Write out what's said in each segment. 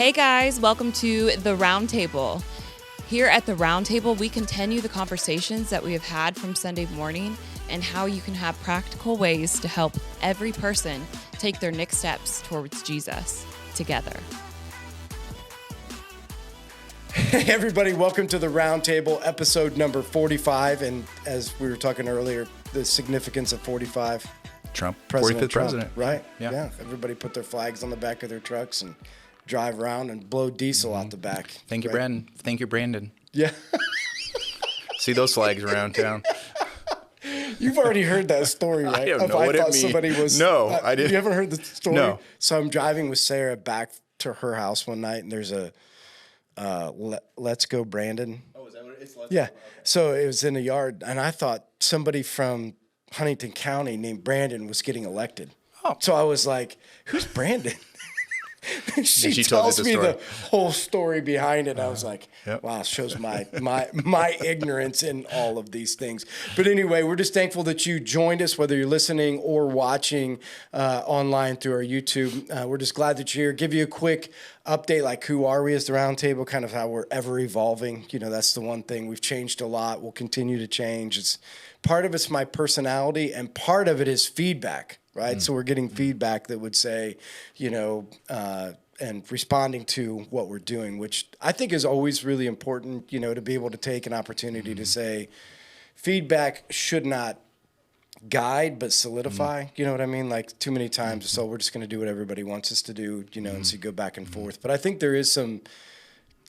Hey guys, welcome to the RoundTable. Here at the RoundTable, we continue the conversations that we have had from Sunday morning and how you can have practical ways to help every person take their next steps towards Jesus together. Hey everybody, welcome to the RoundTable, episode number 45. And as we were talking earlier, the significance of 45. Trump, President 45th Trump, president. right? Yeah. Everybody put their flags on the back of their trucks and drive around and blow diesel out the back. Thank you, right? Brandon. Thank you, Brandon. Yeah. See those flags around town? You've already heard that story, right? I don't know what it means. Somebody was. No, I didn't. You haven't heard the story? No. So I'm driving with Sarah back to her house one night, and there's a Let's Go Brandon. Oh, is that what it is? Yeah. So it was in the yard, and I thought somebody from Huntington County named Brandon was getting elected. Oh. So I was like, who's Brandon? she told tells you me the story. the whole story behind it. I was like, Yep. wow, shows my ignorance in all of these things. But anyway, we're just thankful that you joined us, whether you're listening or watching online through our YouTube. We're just glad that you're here. Give you a quick update, like who are we as the Roundtable, kind of how we're ever evolving. You know, that's the one thing. We've changed a lot. We'll continue to change. It's part of it's my personality, and part of it is feedback. Right. So we're getting feedback that would say, you know, and responding to what we're doing, which I think is always really important, you know, to be able to take an opportunity to say feedback should not guide, but solidify. You know what I mean? Like too many times, so we're just going to do what everybody wants us to do, you know, and so go back and forth. But I think there is some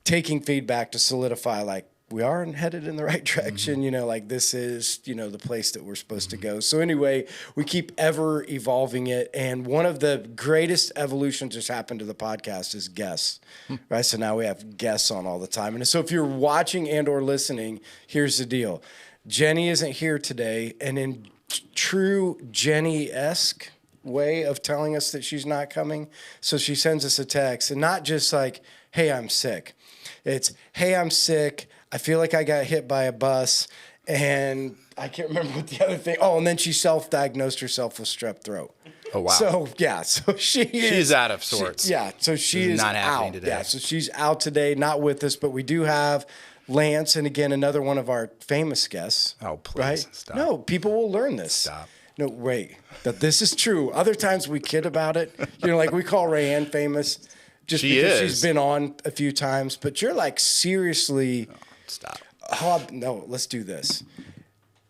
taking feedback to solidify, like, we are headed in the right direction, you know, like this is, you know, the place that we're supposed to go. So anyway, we keep ever evolving it. And one of the greatest evolutions that's happened to the podcast is guests, right? So now we have guests on all the time. And so if you're watching and or listening, here's the deal. Jenny isn't here today. And in true Jenny-esque way of telling us that she's not coming, so she sends us a text, and not just like, hey, I'm sick. It's, hey, I'm sick. I feel like I got hit by a bus, and I can't remember what the other thing. Oh, and then she self-diagnosed herself with strep throat. Oh, wow. So, yeah, so she's out of sorts. So she is not happening out today. Yeah, so she's out today, not with us, but we do have Lance, and again, another one of our famous guests. Oh, please, right? stop. No, people will learn this. Stop. No, wait. That this is true. Other times we kid about it. You know, like we call Rayanne famous just because she's been on a few times, but you're like seriously. Stop. No, let's do this.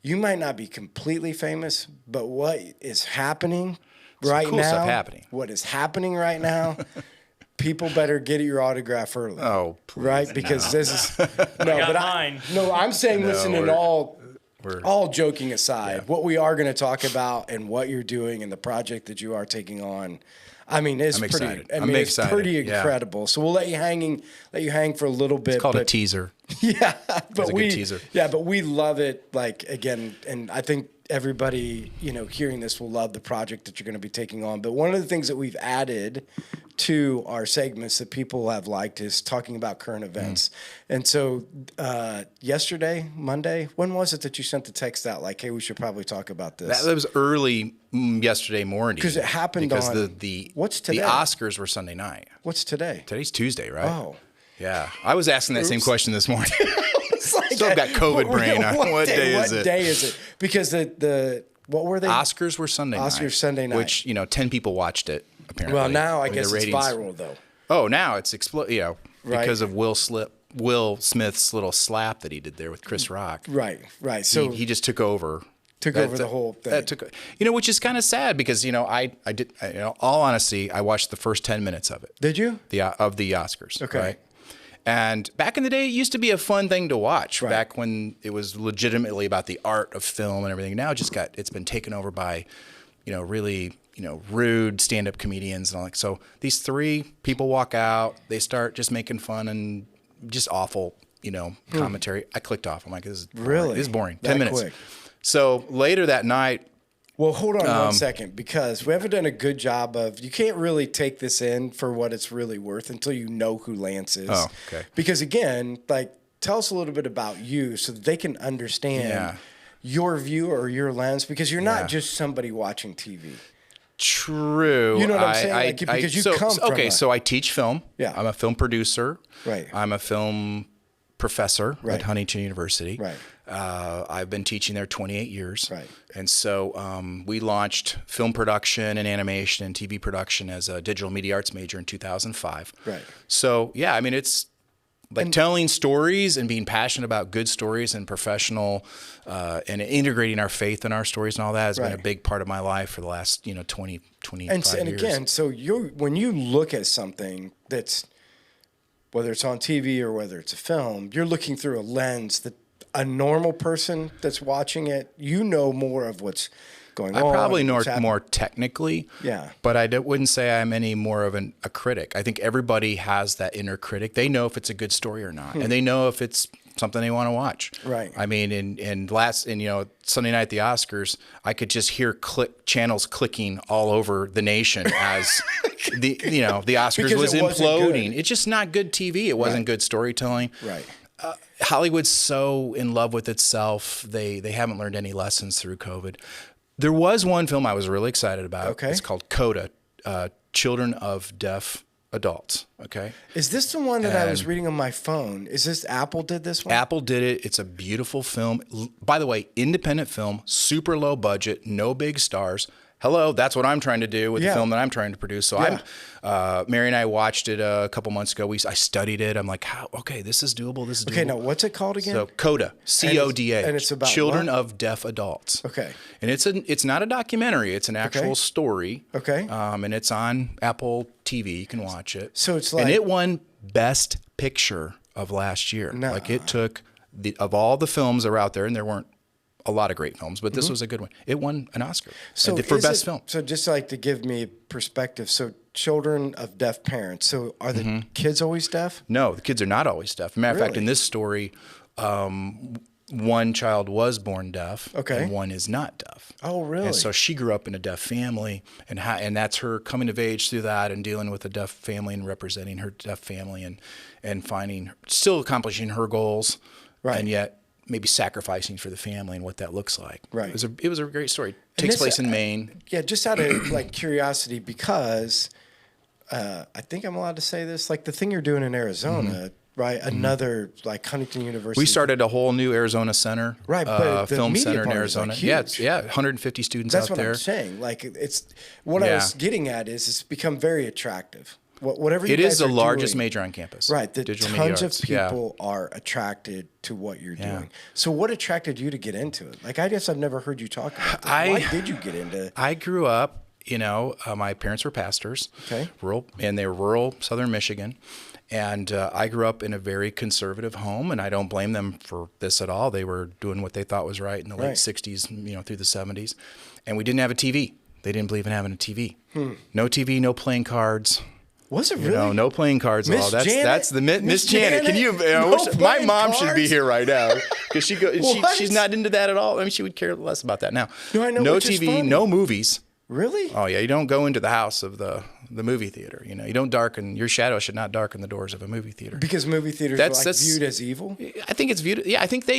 You might not be completely famous, but what is happening right cool now? Stuff happening. What is happening right now? People better get your autograph early. Oh, please, right? Because this is I'm saying, listen, and all joking aside, what we are going to talk about and what you're doing and the project that you are taking on. I mean, it's pretty. Excited. It's pretty incredible. So we'll let you hang for a little bit. It's called a teaser. Yeah, but a good teaser. Yeah, but we love it. Like again, and I think everybody, you know, hearing this will love the project that you're going to be taking on. But one of the things that we've added to our segments that people have liked is talking about current events. And so yesterday, Monday, when was it that you sent the text out like, hey, we should probably talk about this? That was early yesterday morning. Because it happened because on... What's today? The Oscars were Sunday night. What's today? Today's Tuesday, right? Oh. Yeah. I was asking that same question this morning. Like, Still got COVID brain. What day is it? What day is it? Because what were they? Oscars were Sunday night. Oscars Sunday night. Which, 10 people watched it, apparently. Well, now I guess the it's ratings. viral, though. Oh, now it's Right. because of Will Smith's little slap that he did there with Chris Rock. Right. So he just took over. Took over the whole thing. Which is kind of sad because, I did, all honesty, I watched the first 10 minutes of it. Did you? Of the Oscars. Okay. Right? And back in the day, it used to be a fun thing to watch. Right. Back when it was legitimately about the art of film and everything. Now it's been taken over by, really, rude stand-up comedians and all that. So these three people walk out, they start just making fun and just awful, commentary. I clicked off. I'm like, this is boring. Really? This is boring. That 10 minutes. quick. So later that night. Well, hold on 1 second, because we haven't done a good job you can't really take this in for what it's really worth until you know who Lance is. Oh, okay. Because again, tell us a little bit about you so that they can understand your view or your lens, because you're not just somebody watching TV. True. You know what I'm saying? Because you come from so I teach film. Yeah. I'm a film producer. Right. I'm a film professor at Huntington University. Right. I've been teaching there 28 years. Right. And so we launched film production and animation and TV production as a digital media arts major in 2005. Right. So, yeah, I mean, it's like telling stories and being passionate about good stories and professional and integrating our faith in our stories and all that has been a big part of my life for the last, 25 years. And again, so when you look at something that's, whether it's on TV or whether it's a film, you're looking through a lens that a normal person that's watching it, more of what's going on. I probably know more technically, but I wouldn't say I'm any more of a critic. I think everybody has that inner critic. They know if it's a good story or not, and they know if it's something they want to watch. Right. I mean, Sunday night at the Oscars, I could just hear channels clicking all over the nation as the Oscars was imploding. It's just not good TV. It wasn't good storytelling. Right. Hollywood's so in love with itself. They haven't learned any lessons through COVID. There was one film I was really excited about. Okay. It's called Coda, Children of Deaf Adults. Okay. Is this the one that I was reading on my phone? Is this Apple did this one? Apple did it. It's a beautiful film. By the way, independent film, super low budget, no big stars. Hello, that's what I'm trying to do with the film that I'm trying to produce. So Mary and I watched it a couple months ago. I studied it. I'm like, okay, this is doable. This is doable. Okay, now what's it called again? So Coda, CODA. And it's about Children of Deaf Adults. Okay. And it's not a documentary. It's an actual story. Okay. And it's on Apple TV. You can watch it. So it's like, and it won Best Picture of last year. No. Like it took of all the films that are out there, and there weren't a lot of great films, but this was a good one. It won an Oscar for Best Film. So just like to give me perspective, so children of deaf parents. So are the kids always deaf? No, the kids are not always deaf. As a matter of fact, in this story, one child was born deaf, and one is not deaf. Oh, really? And so she grew up in a deaf family, and that's her coming of age through that and dealing with a deaf family and representing her deaf family and still accomplishing her goals, and yet maybe sacrificing for the family and what that looks like. Right. It was a great story. It takes place in Maine. Yeah, just out of curiosity, because I think I'm allowed to say this, like the thing you're doing in Arizona, right? Another like Huntington University. We started a whole new Arizona center, right? But the film media center in part Arizona. Is like huge. 150 students That's out there. That's what I'm saying. Like it's what I was getting at is it's become very attractive. Whatever you it guys is the are largest doing, major on campus. Right. The Digital tons media of arts. people are attracted to what you're doing. So what attracted you to get into it? Like, I guess I've never heard you talk about this. Why did you get into it? I grew up, my parents were pastors, and they were rural southern Michigan. And I grew up in a very conservative home, and I don't blame them for this at all. They were doing what they thought was right in the late 60s, through the 70s. And we didn't have a TV. They didn't believe in having a TV. No TV, no playing cards. Was it really? No playing cards at all. That's the Miss Janet. Can you? My mom should be here right now because she's not into that at all. I mean, she would care less about that now. No, I know. No TV, no movies. Really? Oh yeah, you don't go into the house of the movie theater. You don't darken your shadow should not darken the doors of a movie theater. Because movie theaters are viewed as evil. I think it's viewed. Yeah, I think.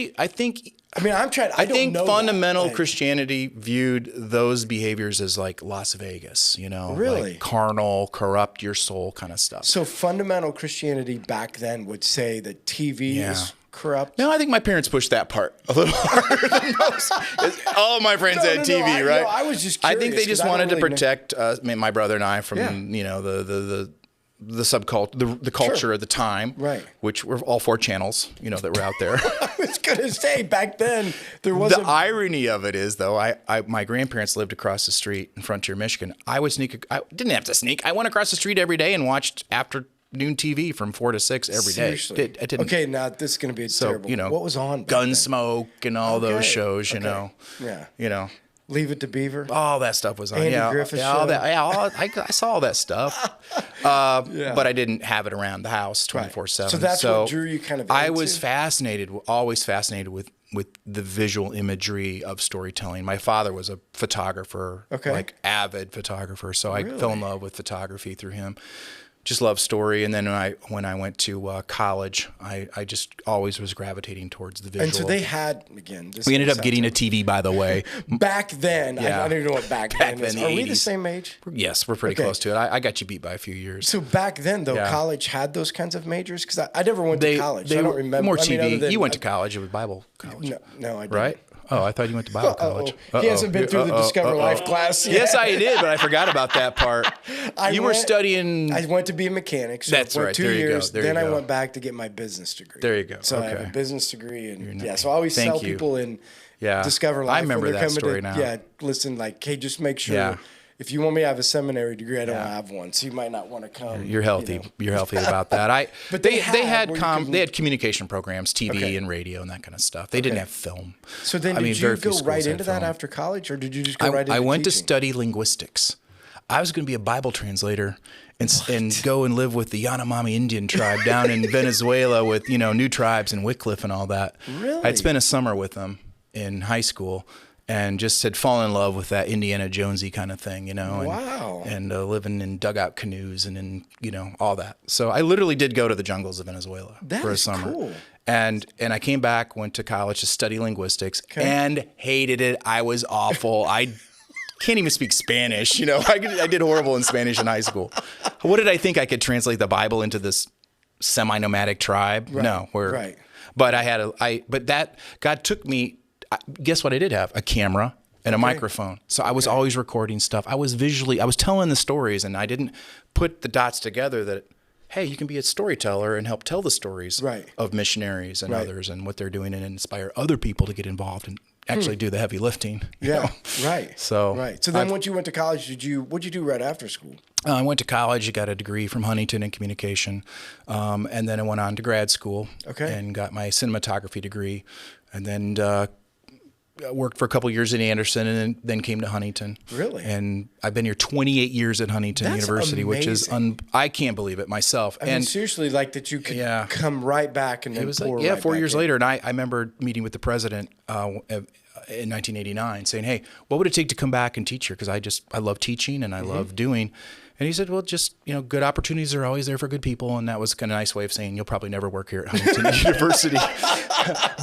I mean, I'm trying. I think fundamental Christianity viewed those behaviors as like Las Vegas. Really like carnal, corrupt your soul kind of stuff. So fundamental Christianity back then would say that TV is corrupt. No, I think my parents pushed that part a little harder than most. All my friends had TV, right? No, I was just curious. I think they just wanted to protect my brother and I from the subculture, the culture at the time, right? Which were all 4 channels, that were out there. I was gonna say back then there was. The irony of it is, though, my grandparents lived across the street in Frontier, Michigan. I didn't have to sneak. I went across the street every day and watched afternoon TV from 4 to 6 every day. Seriously? I didn't. Okay, now this is gonna be terrible. What was on? Gunsmoke and all those shows. Yeah. Leave It to Beaver. All that stuff was on. Andy Griffith show. All that. I saw all that stuff. But I didn't have it around the house 24/7. So that's what drew you kind of into? I was always fascinated with the visual imagery of storytelling. My father was a photographer, like avid photographer. So I fell in love with photography through him. just love story. And then when I went to college, I just always was gravitating towards the visual. And so they had, again, we ended up getting a TV, by the way. Back then, Yeah. I don't even know what back then is. then, Are the we the 80s. same age? Yes, we're pretty close to it. I got you beat by a few years. So back then, though, Yeah. college had those kinds of majors? Because I never went to college. They I don't were remember. more I mean, TV. other than- You went to college. It was Bible college. No, I didn't. Right? Oh, I thought you went to Bible college. He hasn't been through the Discover Life class yet. Yes, I did, but I forgot about that part. You were studying. I went to be a mechanic. So That's for right. 2 There you go. years. There you Then I go. went back to get my business degree. There you go. So I have Okay. a business degree, and nice. so I always Thank tell you. people in Yeah. Discover Life I remember when they're that coming story to, now. Yeah, listen, like, hey, just make sure. Yeah. If you want me to have a seminary degree, I don't have one, so you might not want to come. You're healthy. you know. You're healthy about that. But they they had where you they had communication programs, TV Okay. and radio and that kind of stuff. They didn't have film. So then, I mean, did very you few go schools right had into that film. after college, or did you just go right into I went to teaching? study linguistics. I was going to be a Bible translator and go and live with the Yanomami Indian tribe down in Venezuela with, new tribes and Wycliffe and all that. Really? I'd spent a summer with them in high school and just had fallen in love with that Indiana Jonesy kind of thing, and, Wow. and living in dugout canoes and in, all that. So I literally did go to the jungles of Venezuela That for a is summer. cool. And I came back, went to college to study linguistics and hated it. I was awful. I can't even speak Spanish. I did horrible in Spanish in high school. What did I think I could translate the Bible into this semi-nomadic tribe? Right. No, Right. But but that God took me. Guess what I did have? A camera and a microphone. So I was always recording stuff. I was telling the stories, and I didn't put the dots together that, hey, you can be a storyteller and help tell the stories of missionaries and others and what they're doing and inspire other people to get involved and actually do the heavy lifting. Right. So then once you went to college, what'd you do right after school? I went to college. I got a degree from Huntington in communication, and then I went on to grad school and got my cinematography degree, and then worked for a couple years at Anderson, and then came to Huntington. Really? And I've been here 28 years at Huntington That's University, which is I can't believe it myself. I mean, seriously, like that you could come right back and then it was pour like, right 4 back years in. later, and I remember meeting with the president in 1989, saying, "Hey, what would it take to come back and teach here? Because I love teaching and I love doing." And he said, "Well, just good opportunities are always there for good people," and that was kind of a nice way of saying you'll probably never work here at Huntington University.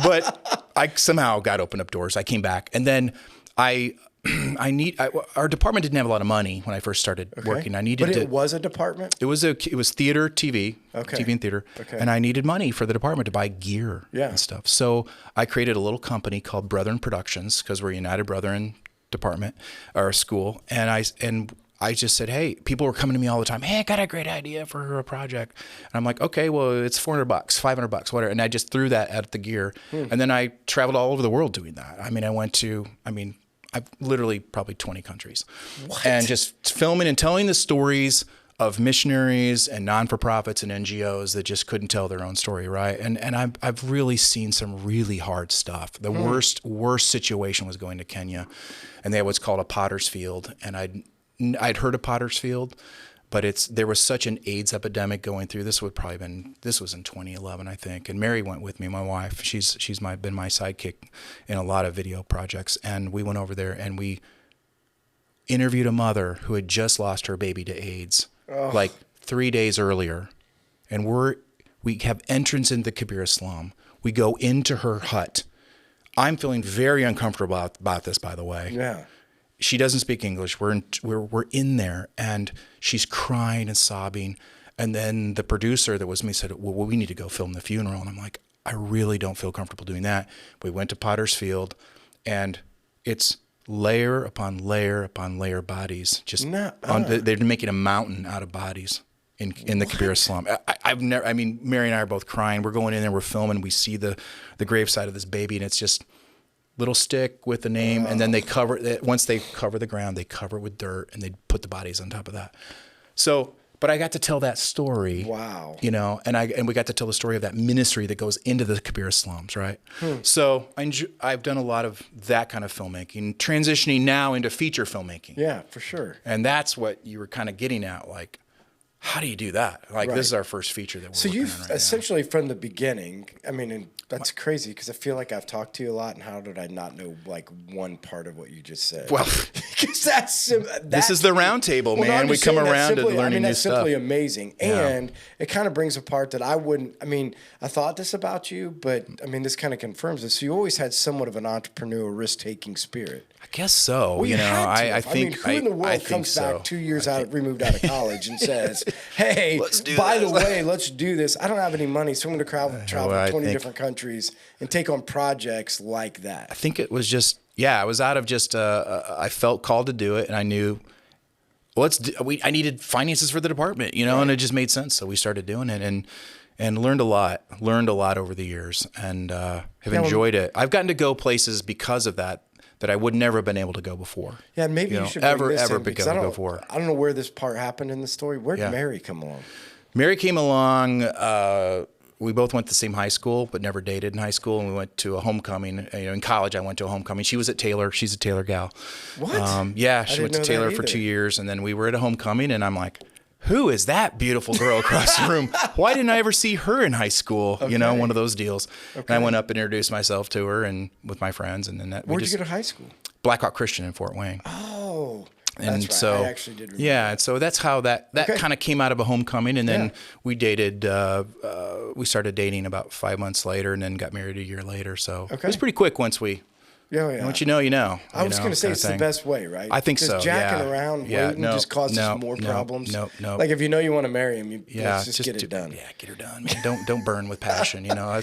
But I somehow got opened up doors. I came back, and then our department didn't have a lot of money when I first started working. But it was a department? It was theater, TV, TV and theater, and I needed money for the department to buy gear and stuff. So I created a little company called Brethren Productions because we're a United Brethren department or school, and I just said, hey, people were coming to me all the time. Hey, I got a great idea for a project. And I'm like, okay, well, it's $400, $500, whatever. And I just threw that at the gear. And then I traveled all over the world doing that. I've literally probably 20 countries. What? And just filming and telling the stories of missionaries and non-for-profits and NGOs that just couldn't tell their own story, right? And I've really seen some really hard stuff. The worst situation was going to Kenya, and they had what's called a potter's field. And I'd heard of Potter's Field, but there was such an AIDS epidemic going through. This was in 2011, I think. And Mary went with me, my wife. She's been my sidekick in a lot of video projects. And we went over there and we interviewed a mother who had just lost her baby to AIDS, like 3 days earlier. And we have entrance into the Kibera slum. We go into her hut. I'm feeling very uncomfortable about this, by the way. Yeah. She doesn't speak English. We're in there, and she's crying and sobbing. And then the producer that was me said, well, we need to go film the funeral. And I'm like, I really don't feel comfortable doing that. We went to Potter's Field, and it's layer upon layer upon layer bodies. They're making a mountain out of bodies in the Kibera slum. Mary and I are both crying. We're going in there, we're filming. We see the graveside of this baby, and it's just little stick with the name, and then once they cover the ground, they cover it with dirt, and they put the bodies on top of that. So, but I got to tell that story. Wow. And we got to tell the story of that ministry that goes into the Kibera slums, right? So I've done a lot of that kind of filmmaking, transitioning now into feature filmmaking. Yeah, for sure. And that's what you were kind of getting at, like, how do you do that? Like, this is our first feature that we're So working you've on right essentially from the beginning, I mean, and that's crazy because I feel like I've talked to you a lot, and how did I not know like one part of what you just said? Well, because this is the RoundTable, man. We come around to learning new stuff. That's simply amazing. And it kind of brings a part that I thought this about you, but I mean, this kind of confirms it. So you always had somewhat of an entrepreneur, risk-taking spirit. I guess so. Well, you know, I think who in the world comes back 2 years removed out of college and says, "Hey, by the way, let's do this. I don't have any money, so I'm going to travel to 20 different countries and take on projects like that." I think it was just, I was out of just, I felt called to do it, and I knew, I needed finances for the department, you know, and it just made sense. So we started doing it and learned a lot over the years, and have enjoyed it. I've gotten to go places because of that I would never have been able to go before. Yeah, maybe you should bring this in, because I don't know where this part happened in the story. Where did Mary come along? Mary came along. We both went to the same high school, but never dated in high school. And we went to a homecoming. You know, in college, I went to a homecoming. She was at Taylor. She's a Taylor gal. What? Yeah, she went to Taylor for 2 years, and then we were at a homecoming, and I'm like, who is that beautiful girl across the room? Why didn't I ever see her in high school? Okay. You know, one of those deals. Okay. And I went up and introduced myself to her and with my friends, and then Where'd you go to high school? Blackhawk Christian in Fort Wayne. Oh. And that's so, right. I actually did remember. Yeah, and so that's how that kind of came out of a homecoming, and then we dated. We started dating about 5 months later, and then got married a year later. So it was pretty quick once we. Yeah. Once you know, you know. I was going to say it's the best way, right? I think so. Jacking around waiting just causes more problems. No. Like if you know you want to marry him, let's just get it done. Yeah, get her done. Man. Don't burn with passion. You know,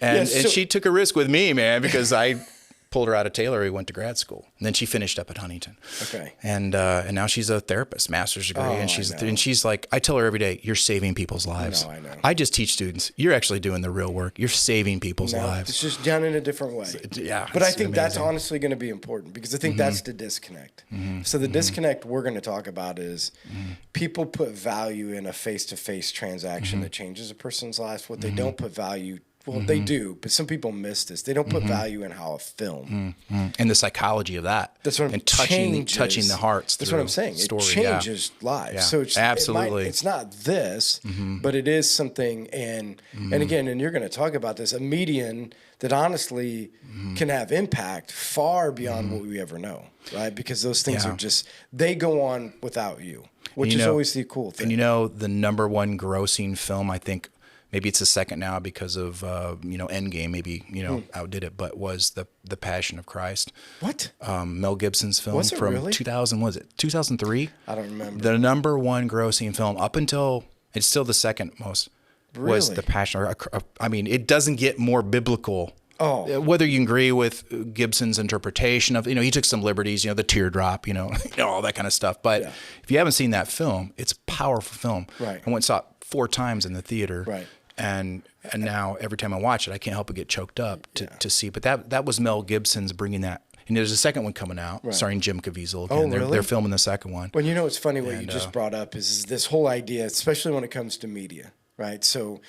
and she took a risk with me, man, because I pulled her out of Taylor. We went to grad school, and then she finished up at Huntington. Okay. And now she's a therapist, master's degree, and she's like, I tell her every day, you're saving people's lives. I know. I just teach students, you're actually doing the real work. You're saving people's lives. It's just done in a different way. But I think that's honestly going to be important, because I think that's the disconnect. So the disconnect we're going to talk about is people put value in a face-to-face transaction that changes a person's life. What they don't put value. Well, they do, but some people miss this. They don't put value in how a film and the psychology of that. That's what and touching the hearts. That's what I'm saying. It changes lives. Yeah. So Absolutely, it's not this, but it is something. And again, and you're going to talk about this, a median that honestly can have impact far beyond what we ever know, right? Because those things are just, they go on without you, which is always the cool thing. And you know, the number one grossing film, I think. Maybe it's the second now because of Endgame. Maybe outdid it, but was the Passion of Christ. What? Mel Gibson's film from really? 2000. Was it 2003? I don't remember. The number one grossing film up until it's still the second most was the Passion. I mean, it doesn't get more biblical. Oh. Whether you agree with Gibson's interpretation of, he took some liberties, the teardrop, all that kind of stuff. But if you haven't seen that film, it's a powerful film. Right. I went and saw it 4 times in the theater. Right. And now every time I watch it, I can't help but get choked up to see. But that was Mel Gibson's bringing that. And there's a second one coming out, starring Jim Caviezel. Again. Really? They're filming the second one. Well, it's funny what you just brought up is this whole idea, especially when it comes to media, right? So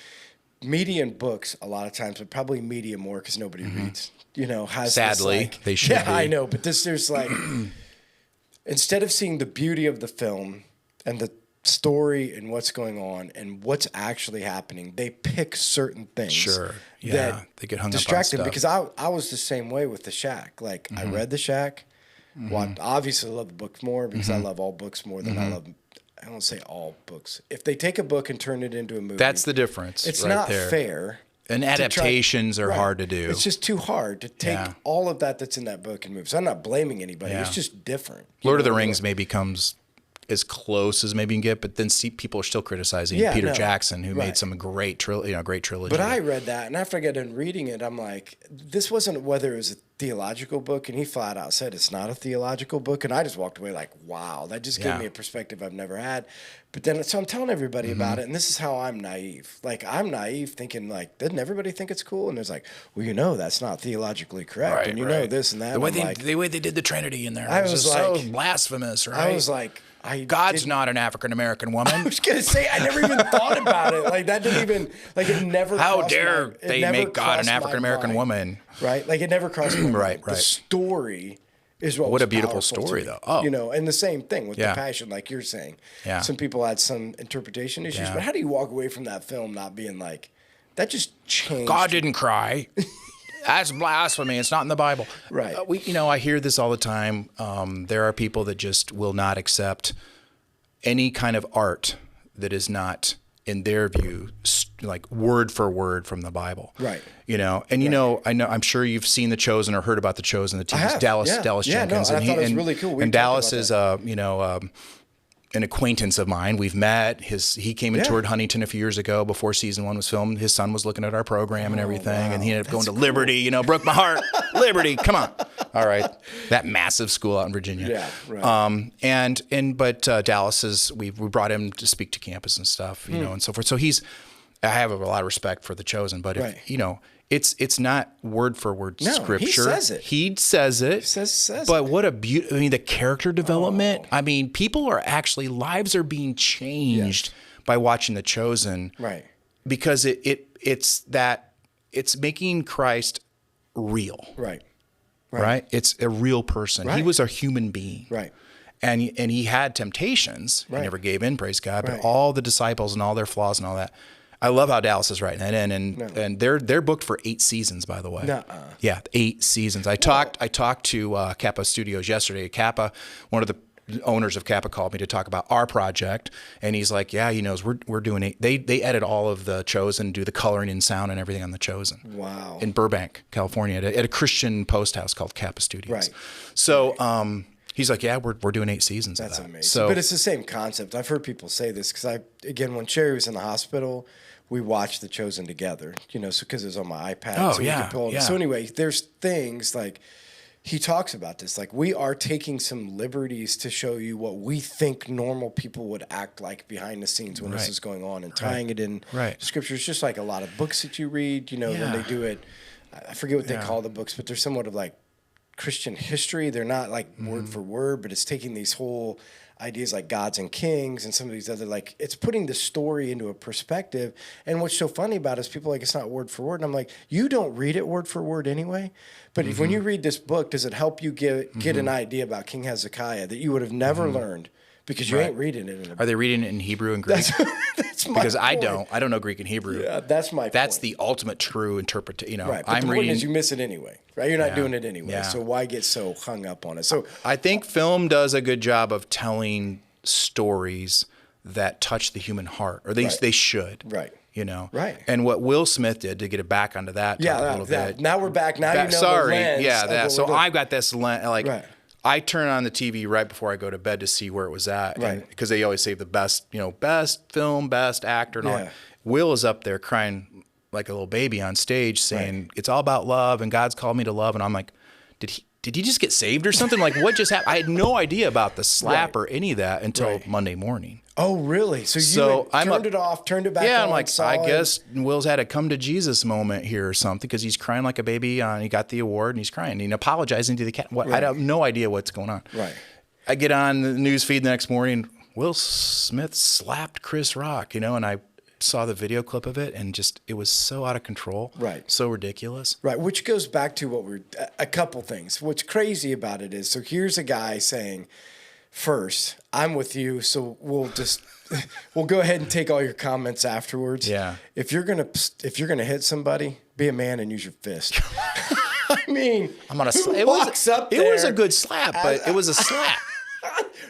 media and books a lot of times, but probably media more because nobody reads, has Sadly, this they should be. I know. But there's like, instead of seeing the beauty of the film and the story and what's going on and what's actually happening, they pick certain things. Sure. Yeah. They get hung up on stuff. Because I was the same way with The Shack. Like I read The Shack. Obviously I love the books more because I love all books more than I don't say all books. If they take a book and turn it into a movie. That's the difference. It's right not there. fair. And adaptations are hard to do. It's just too hard to take all of that's in that book and move. So I'm not blaming anybody. Yeah. It's just different. Lord of the Rings maybe comes as close as maybe you can get, but then people are still criticizing Peter Jackson, who made some great trilogy. But I read that, and after I got done reading it, I'm like, this wasn't whether it was a theological book, and he flat out said it's not a theological book, and I just walked away like, wow, that just gave me a perspective I've never had. But then, so I'm telling everybody about it, and this is how I'm naive. Like, I'm naive thinking, like, doesn't everybody think it's cool? And it's like, well, that's not theologically correct, and know this and that. The way they did the Trinity in there, I was like, so blasphemous, right? I was like, God's not an African-American woman. I was going to say, I never even thought about it. Like, that didn't even, like, it never How dare they make God an African-American woman? Right? Like, it never crossed my mind. Right. The story is what What was a beautiful powerful to story, me. though. Oh. You know, and the same thing with Yeah. the Passion, like you're saying. Yeah. Some people had some interpretation issues, Yeah. but how do you walk away from that film not being like, that just changed? God didn't cry. That's blasphemy. It's not in the Bible. Right. I hear this all the time. There are people that just will not accept any kind of art that is not, in their view, like word for word from the Bible. Right. I'm sure you've seen The Chosen or heard about The Chosen. The team is Dallas Jenkins. I thought it was really cool. And Dallas is an acquaintance of mine. We've met. He came and toured Huntington a few years ago before season 1 was filmed. His son was looking at our program and everything, and he ended up going to Liberty. Broke my heart. Liberty, come on. All right, that massive school out in Virginia. Yeah, right. But Dallas we brought him to speak to campus and stuff, and so forth. So I have a lot of respect for The Chosen, but it's not word for word scripture. He says it. He says it. He says but it. what a beauty! I mean, the character development. I mean, lives are being changed by watching The Chosen. Right. Because it's making Christ real. Right. It's a real person. Right. He was a human being. Right. And he had temptations. Right. He never gave in, praise God. Right. But all the disciples and all their flaws and all that. I love how Dallas is writing that in, and they're booked for 8 seasons, by the way. Nuh-uh. Yeah, 8 seasons. I talked to Kappa Studios yesterday. Kappa, one of the owners of Kappa, called me to talk about our project, and he's like, "Yeah, he knows we're doing 8." They edit all of The Chosen, do the coloring and sound and everything on The Chosen. Wow. In Burbank, California, at a Christian post house called Kappa Studios. Right. So. He's like, yeah, we're doing 8 seasons of that. That's amazing. So, but it's the same concept. I've heard people say this because when Sherry was in the hospital, we watched The Chosen together, because it was on my iPad. Oh, so we yeah, could pull it. yeah. So anyway, there's things like he talks about this. Like, we are taking some liberties to show you what we think normal people would act like behind the scenes when this is going on, and tying it in scriptures, just like a lot of books that you read, when they do it. I forget what they call the books, but they're somewhat of like Christian history. They're not like word for word, but it's taking these whole ideas like gods and kings and some of these other, like, it's putting the story into a perspective. And what's so funny about it is people are like, it's not word for word. And I'm like, you don't read it word for word anyway. But when you read this book, does it help you get an idea about King Hezekiah that you would have never learned because you ain't reading it in a book? Are they reading it in Hebrew and Greek? That's my because point. I don't know Greek and Hebrew. Yeah, that's my That's point. the ultimate true interpretation. Right, but I'm the reading. point is you miss it anyway, right? You're not doing it anyway, Yeah. so why get so hung up on it? So I think film does a good job of telling stories that touch the human heart, or they should. Right. Right. And what Will Smith did, to get it back onto that a little bit. Now we're back. Now you know sorry. the lens. Yeah, of that. what So we're doing. I've got this lens. Like, I turn on the TV right before I go to bed to see where it was at. Right. Because they always say the best, best film, best actor, and all Yeah. that. Will is up there crying like a little baby on stage, saying it's all about love and God's called me to love. And I'm like, did he just get saved or something? Like, what just happened? I had no idea about the slap or any of that until Monday morning. Oh, really? So you turned it off, turned it back on. Yeah, I'm like, I guess Will's had a come to Jesus moment here or something, because he's crying like a baby. He got the award and he's crying. And apologizing to the cat. I have no idea what's going on. Right. I get on the news feed the next morning. Will Smith slapped Chris Rock, and I saw the video clip of it, and it was so out of control. Right. So ridiculous. Right, which goes back to a couple things. What's crazy about it is, so here's a guy saying, first, I'm with you, so we'll go ahead and take all your comments afterwards. Yeah. If you're gonna hit somebody, be a man and use your fist. I mean, I'm on a who it walks up It there? was a good slap, but it was a slap.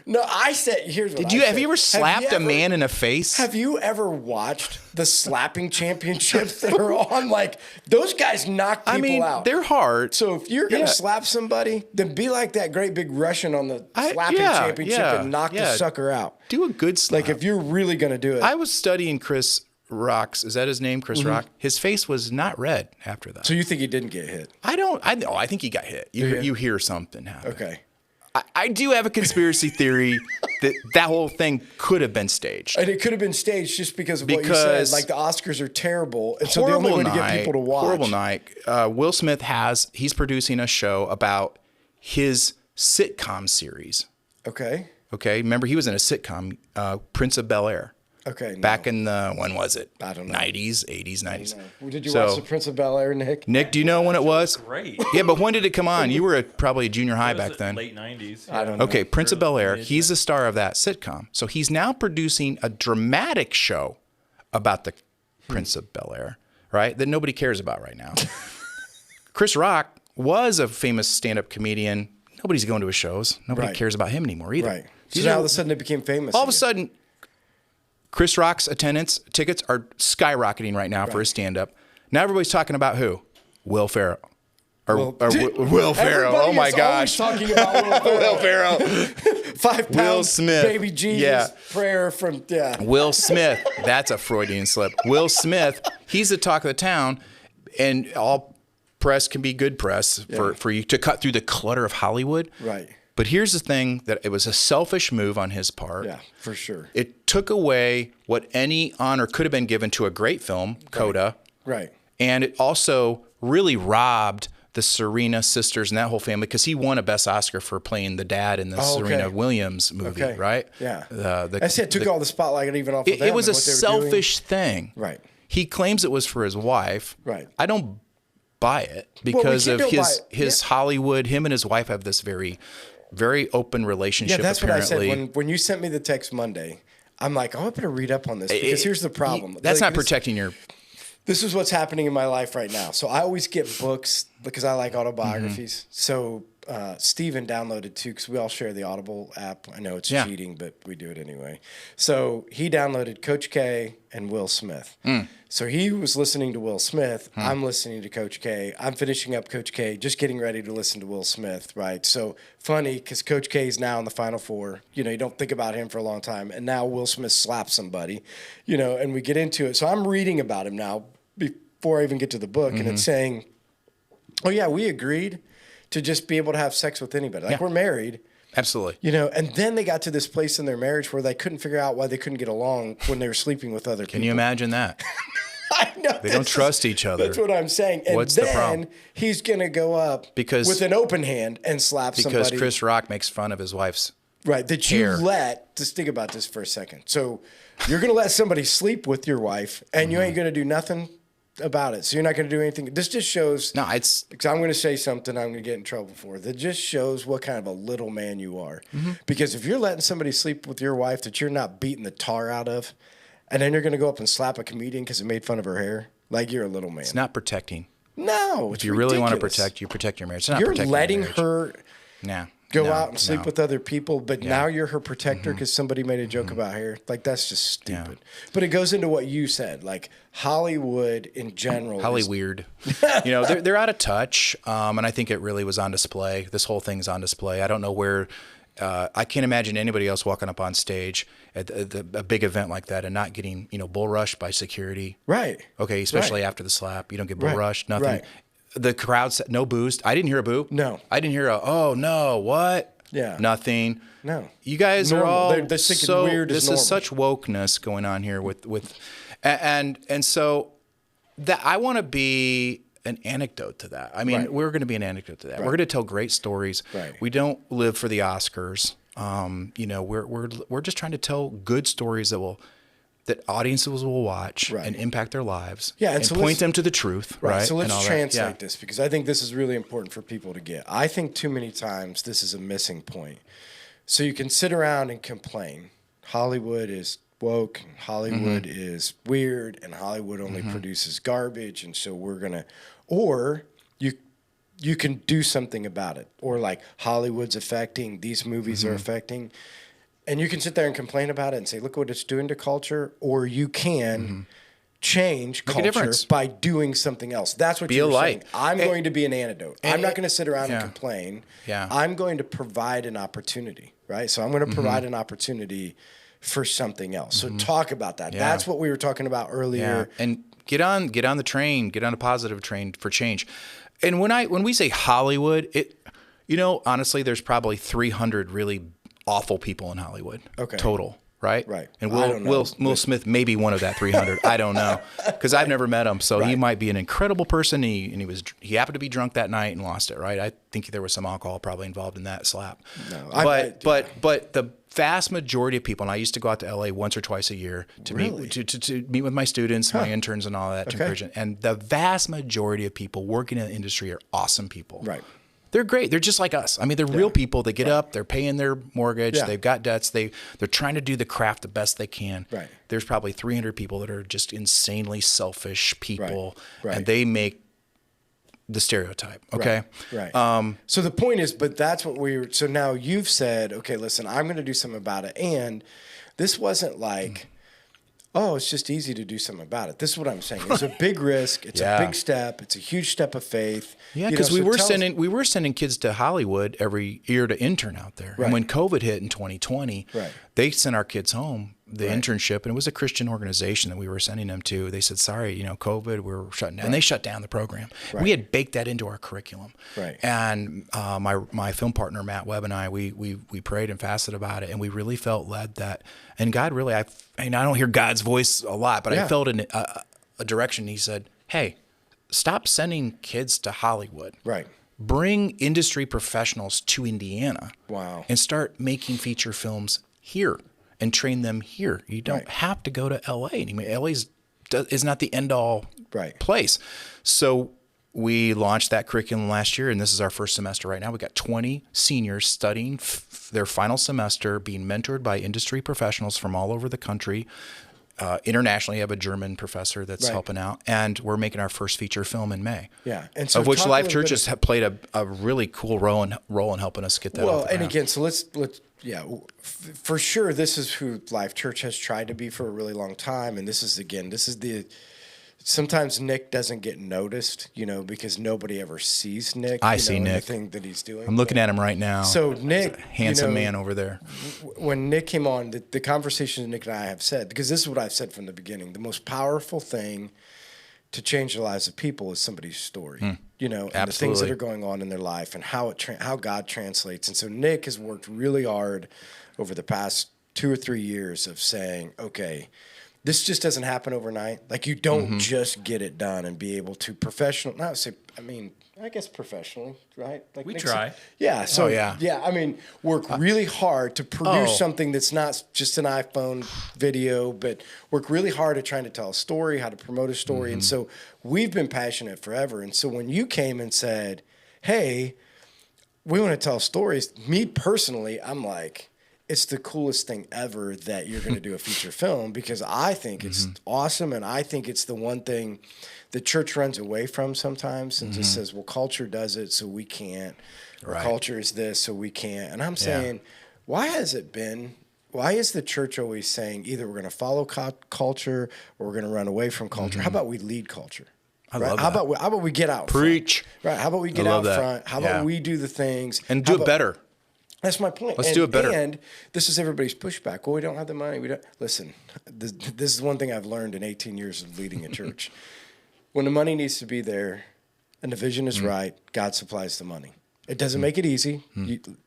No, I said, here's what Have you ever slapped a man in the face? Have you ever watched the slapping championships that are on? Like, those guys knock people out. They're hard. So if you're going to slap somebody, then be like that great big Russian on the slapping championship and knock the sucker out. Do a good slap. Like, if you're really going to do it. I was studying Chris Rock's, is that his name, Chris Rock? His face was not red after that. So you think he didn't get hit? I think he got hit. You hear something happen. Okay. I do have a conspiracy theory that whole thing could have been staged. And it could have been staged just because of what you said. Like, the Oscars are terrible. And so the only way to get people to watch. Horrible night. Will Smith he's producing a show about his sitcom series. Okay. Okay. Remember, he was in a sitcom, Prince of Bel-Air. Okay. Back in the, when was it? I don't know. 90s, 80s, 90s. Did you watch The Prince of Bel-Air, Nick? Nick, do you know when it was? Great. Yeah, but when did it come on? You were probably junior high back then. Late 90s. I don't know. Okay, Prince of Bel-Air, he's the star of that sitcom. So he's now producing a dramatic show about the Prince of Bel-Air, right? That nobody cares about right now. Chris Rock was a famous stand-up comedian. Nobody's going to his shows. Nobody cares about him anymore either. Right. So now all of a sudden it became famous. All of a sudden, Chris Rock's attendance tickets are skyrocketing right now for his stand-up. Now everybody's talking about who? Will Ferrell. Will Ferrell. Oh my gosh. Talking about Will Ferrell. 5 pounds. Will Smith. Baby Jesus. Yeah. Prayer from Will Smith. That's a Freudian slip. Will Smith. He's the talk of the town, and all press can be good press for you to cut through the clutter of Hollywood. Right. But here's the thing, that it was a selfish move on his part. Yeah, for sure. It took away what any honor could have been given to a great film, Coda. Right. And it also really robbed the Serena sisters and that whole family, because he won a Best Oscar for playing the dad in the Serena Williams movie, right? Yeah. I said it took all the spotlight even off of them. It was a selfish thing. Right. He claims it was for his wife. Right. I don't buy it because of his Hollywood. Him and his wife have this very open relationship. Yeah, that's apparently. what I said when you sent me the text Monday. I'm like, I better read up on this, because here's the problem. That's not protecting your. This is what's happening in my life right now. So I always get books because I like autobiographies. So Steven downloaded two, because we all share the Audible app. I know it's cheating, but we do it anyway. So he downloaded Coach K and Will Smith. So he was listening to Will Smith. I'm listening to Coach K. I'm finishing up Coach K, just getting ready to listen to Will Smith, right? So funny, because Coach K is now in the Final Four. You know, you don't think about him for a long time. And now Will Smith slaps somebody, you know, and we get into it. So I'm reading about him now before I even get to the book. And it's saying, oh, yeah, we agreed to just be able to have sex with anybody. Like, we're married. Absolutely. You know, and then they got to this place in their marriage where they couldn't figure out why they couldn't get along when they were sleeping with other people. Can you imagine that? I know. They don't trust each other. That's what I'm saying. And What's then the problem? He's going to go up with an open hand and slap somebody. Because Chris Rock makes fun of his wife's that hair. You let, just think about this for a second. So you're going to let somebody sleep with your wife, and you ain't going to do nothing about it. So you're not going to do anything. This just shows. No, it's. Because I'm going to say something I'm going to get in trouble for. That just shows what kind of a little man you are. Because if you're letting somebody sleep with your wife that you're not beating the tar out of, and then you're going to go up and slap a comedian because it made fun of her hair, like, you're a little man. It's not protecting. No, if you really want to protect, you protect your marriage. It's not you're protecting letting your her go out and sleep no. with other people, but now you're her protector because somebody made a joke about hair. Like, that's just stupid. But it goes into what you said, like Hollywood in general. Hollyweird. You know, they're out of touch, and I think it really was on display. This whole thing's on display. I don't know where. I can't imagine anybody else walking up on stage at a big event like that and not getting, bull rushed by security. Right. Okay, especially after the slap. You don't get bull rushed, nothing. Right. The crowd said no boos. I didn't hear a boo. No. I didn't hear oh, no, what? Yeah. Nothing. No. You guys Normal. are all They're thinking so weird is this normal. is such wokeness going on here with and so that I want to be an anecdote to that. I mean, we're going to be an anecdote to that. We're going to tell great stories. Right. We don't live for the Oscars. We're just trying to tell good stories that audiences will watch and impact their lives. Yeah, and point them to the truth. Right. So let's and all translate this, because I think this is really important for people to get. I think too many times this is a missing point. So you can sit around and complain. Hollywood is woke, and Hollywood is weird, and Hollywood only produces garbage, and so we're gonna, or you can do something about it, or like Hollywood's affecting, these movies are affecting, and you can sit there and complain about it and say, look what it's doing to culture, or you can change culture by doing something else. That's what you're saying. I'm going to be an antidote. I'm not going to sit around and complain. Yeah. I'm going to provide an opportunity, right? So I'm going to provide an opportunity for something else. So talk about that. Yeah. That's what we were talking about earlier. Yeah. And get on the train, get on a positive train for change. And when we say Hollywood, honestly, there's probably 300 really awful people in Hollywood. Okay. Total, right? Right. And I don't know, Will Smith may be one of that 300. I don't know, because I've never met him. So he might be an incredible person. He happened to be drunk that night and lost it, right? I think there was some alcohol probably involved in that slap. No, but the vast majority of people, and I used to go out to LA once or twice a year to meet with my students, my interns, and all that. To encourage it. And the vast majority of people working in the industry are awesome people. Right. They're great. They're just like us. I mean, they're real people. They get up, they're paying their mortgage, they've got debts, they're trying to do the craft the best they can. Right. There's probably 300 people that are just insanely selfish people, Right. and they make the stereotype. Okay. Right. So the point is, but that's what so now you've said, okay, listen, I'm going to do something about it. And this wasn't like, oh, it's just easy to do something about it. This is what I'm saying. It's a big risk. It's a big step. It's a huge step of faith. Yeah, because we were sending kids to Hollywood every year to intern out there. Right. And when COVID hit in 2020, they sent our kids home, the internship, and it was a Christian organization that we were sending them to. They said, sorry, COVID, we're shutting down. And they shut down the program. We had baked that into our curriculum. Right. And my film partner, Matt Webb, and I, we prayed and fasted about it, and we really felt led that, and God really, I don't hear God's voice a lot, but I felt in a direction. He said, hey, stop sending kids to Hollywood. Right. Bring industry professionals to Indiana. Wow. And start making feature films here and train them here. You don't have to go to LA anymore. LA is not the end all place. So we launched that curriculum last year, and this is our first semester right now. We got 20 seniors studying their final semester, being mentored by industry professionals from all over the country. Internationally, I have a German professor that's helping out, and we're making our first feature film in May. Yeah, and so of which Life Churches have played a really cool role in helping us get that. Well, and again, so let's for sure, this is who Life Church has tried to be for a really long time, and this is the. Sometimes Nick doesn't get noticed, because nobody ever sees Nick. I see Nick. Anything that he's doing. I'm looking at him right now. So Nick, handsome man over there. When Nick came on, the conversation Nick and I have said, because this is what I've said from the beginning, the most powerful thing to change the lives of people is somebody's story. And the things that are going on in their life and how God translates. And so Nick has worked really hard over the past 2 or 3 years of saying, okay, this just doesn't happen overnight. Like, you don't just get it done and be able to professionally, right? Like we try. Yeah. So, work really hard to produce something that's not just an iPhone video, but work really hard at trying to tell a story, how to promote a story. And so we've been passionate forever. And so when you came and said, hey, we want to tell stories, me personally, I'm like, it's the coolest thing ever that you're going to do a feature film, because I think it's awesome, and I think it's the one thing the church runs away from sometimes and just says, well, culture does it, so we can't. Or culture is this, so we can't. And I'm saying, why is the church always saying either we're going to follow culture or we're going to run away from culture? How about we lead culture? I love that. How about we get out Preach. Front? Right. How about we get out front? How about we do the things? And do it better. That's my point. Let's do it better. And this is everybody's pushback. Well, we don't have the money. We don't. Listen, this is one thing I've learned in 18 years of leading a church. When the money needs to be there and the vision is right, God supplies the money. It doesn't make it easy.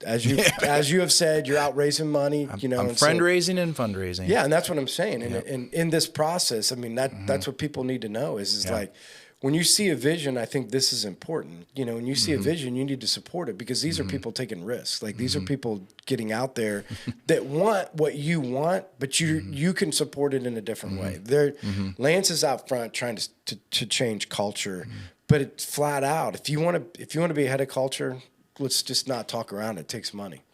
As you have said, you're out raising money. I'm friend-raising and fundraising. Yeah, and that's what I'm saying. And in this process, I mean, that's what people need to know is like, when you see a vision, I think this is important. When you see a vision, you need to support it, because these are people taking risks. Like, these are people getting out there that want what you want, but you can support it in a different way. Lance is out front trying to change culture, but it's flat out. If you want to be ahead of culture, let's just not talk around it. It takes money,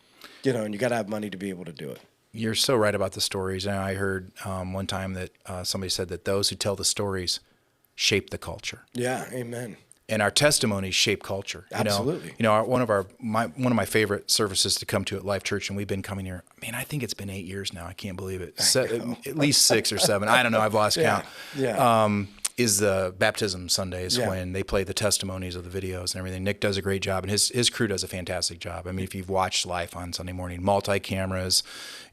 and you got to have money to be able to do it. You're so right about the stories. And I heard one time that somebody said that those who tell the stories shape the culture. Yeah, amen. And our testimonies shape culture. Absolutely. One of my favorite services to come to at Life Church, and we've been coming here. Man, I think it's been 8 years now. I can't believe it. At least 6 or 7. I don't know. I've lost count. Yeah. Is the baptism Sundays when they play the testimonies of the videos and everything. Nick does a great job, and his crew does a fantastic job. I mean, if you've watched Life on Sunday morning, multi-cameras,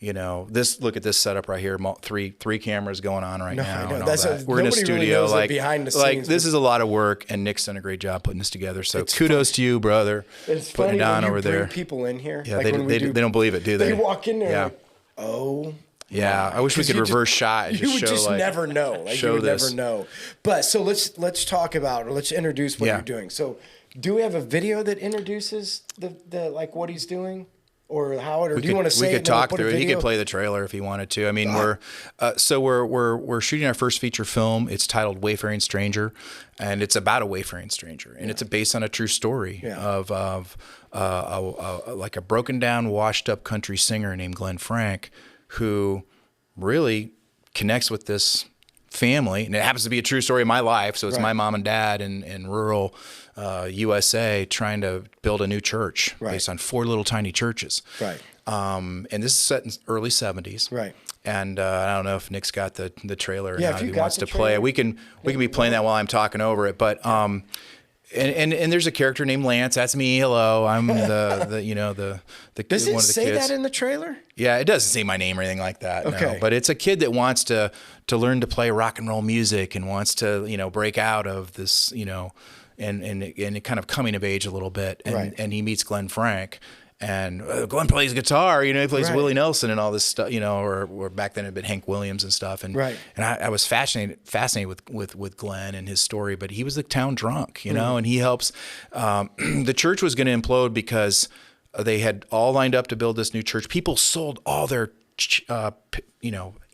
look at this setup right here, three cameras going on right now. I know. And all that. We're in a studio, really behind the scenes. This is a lot of work, and Nick's done a great job putting this together. So kudos to you, brother. It's putting funny it on when you over bring there. people in here. Yeah, like they don't believe it, do they? They walk in there like, oh Yeah, I wish we could reverse shot. And You would show, just like, never know. Like, show you would this. never know. But so let's talk about, or let's introduce what you're doing. So do we have a video that introduces the like what he's doing? Or how it, or do you want to say we it? could talk through it. He could play the trailer if he wanted to. I mean, we're shooting our first feature film. It's titled Wayfaring Stranger, and it's about a wayfaring stranger, and it's based on a true story of like a broken down, washed up country singer named Glenn Frank, who really connects with this family, and it happens to be a true story of my life. So it's my mom and dad in rural USA trying to build a new church based on 4 little tiny churches. Right. And this is set in early 70s. Right. And I don't know if Nick's got the trailer or not. If He wants to play it. We can be playing that while I'm talking over it. But and there's a character named Lance. That's me. Hello, I'm the Does one it of the say kids. that in the trailer? Yeah, it doesn't say my name or anything like that. Okay. No. But it's a kid that wants to learn to play rock and roll music and wants to break out of this and kind of coming of age a little bit. And and he meets Glenn Frank. And Glenn plays guitar, he plays Willie Nelson and all this stuff, or back then it had been Hank Williams and stuff. And and I was fascinated with Glenn and his story, but he was the town drunk, and he helps. The church was going to implode because they had all lined up to build this new church. People sold all their,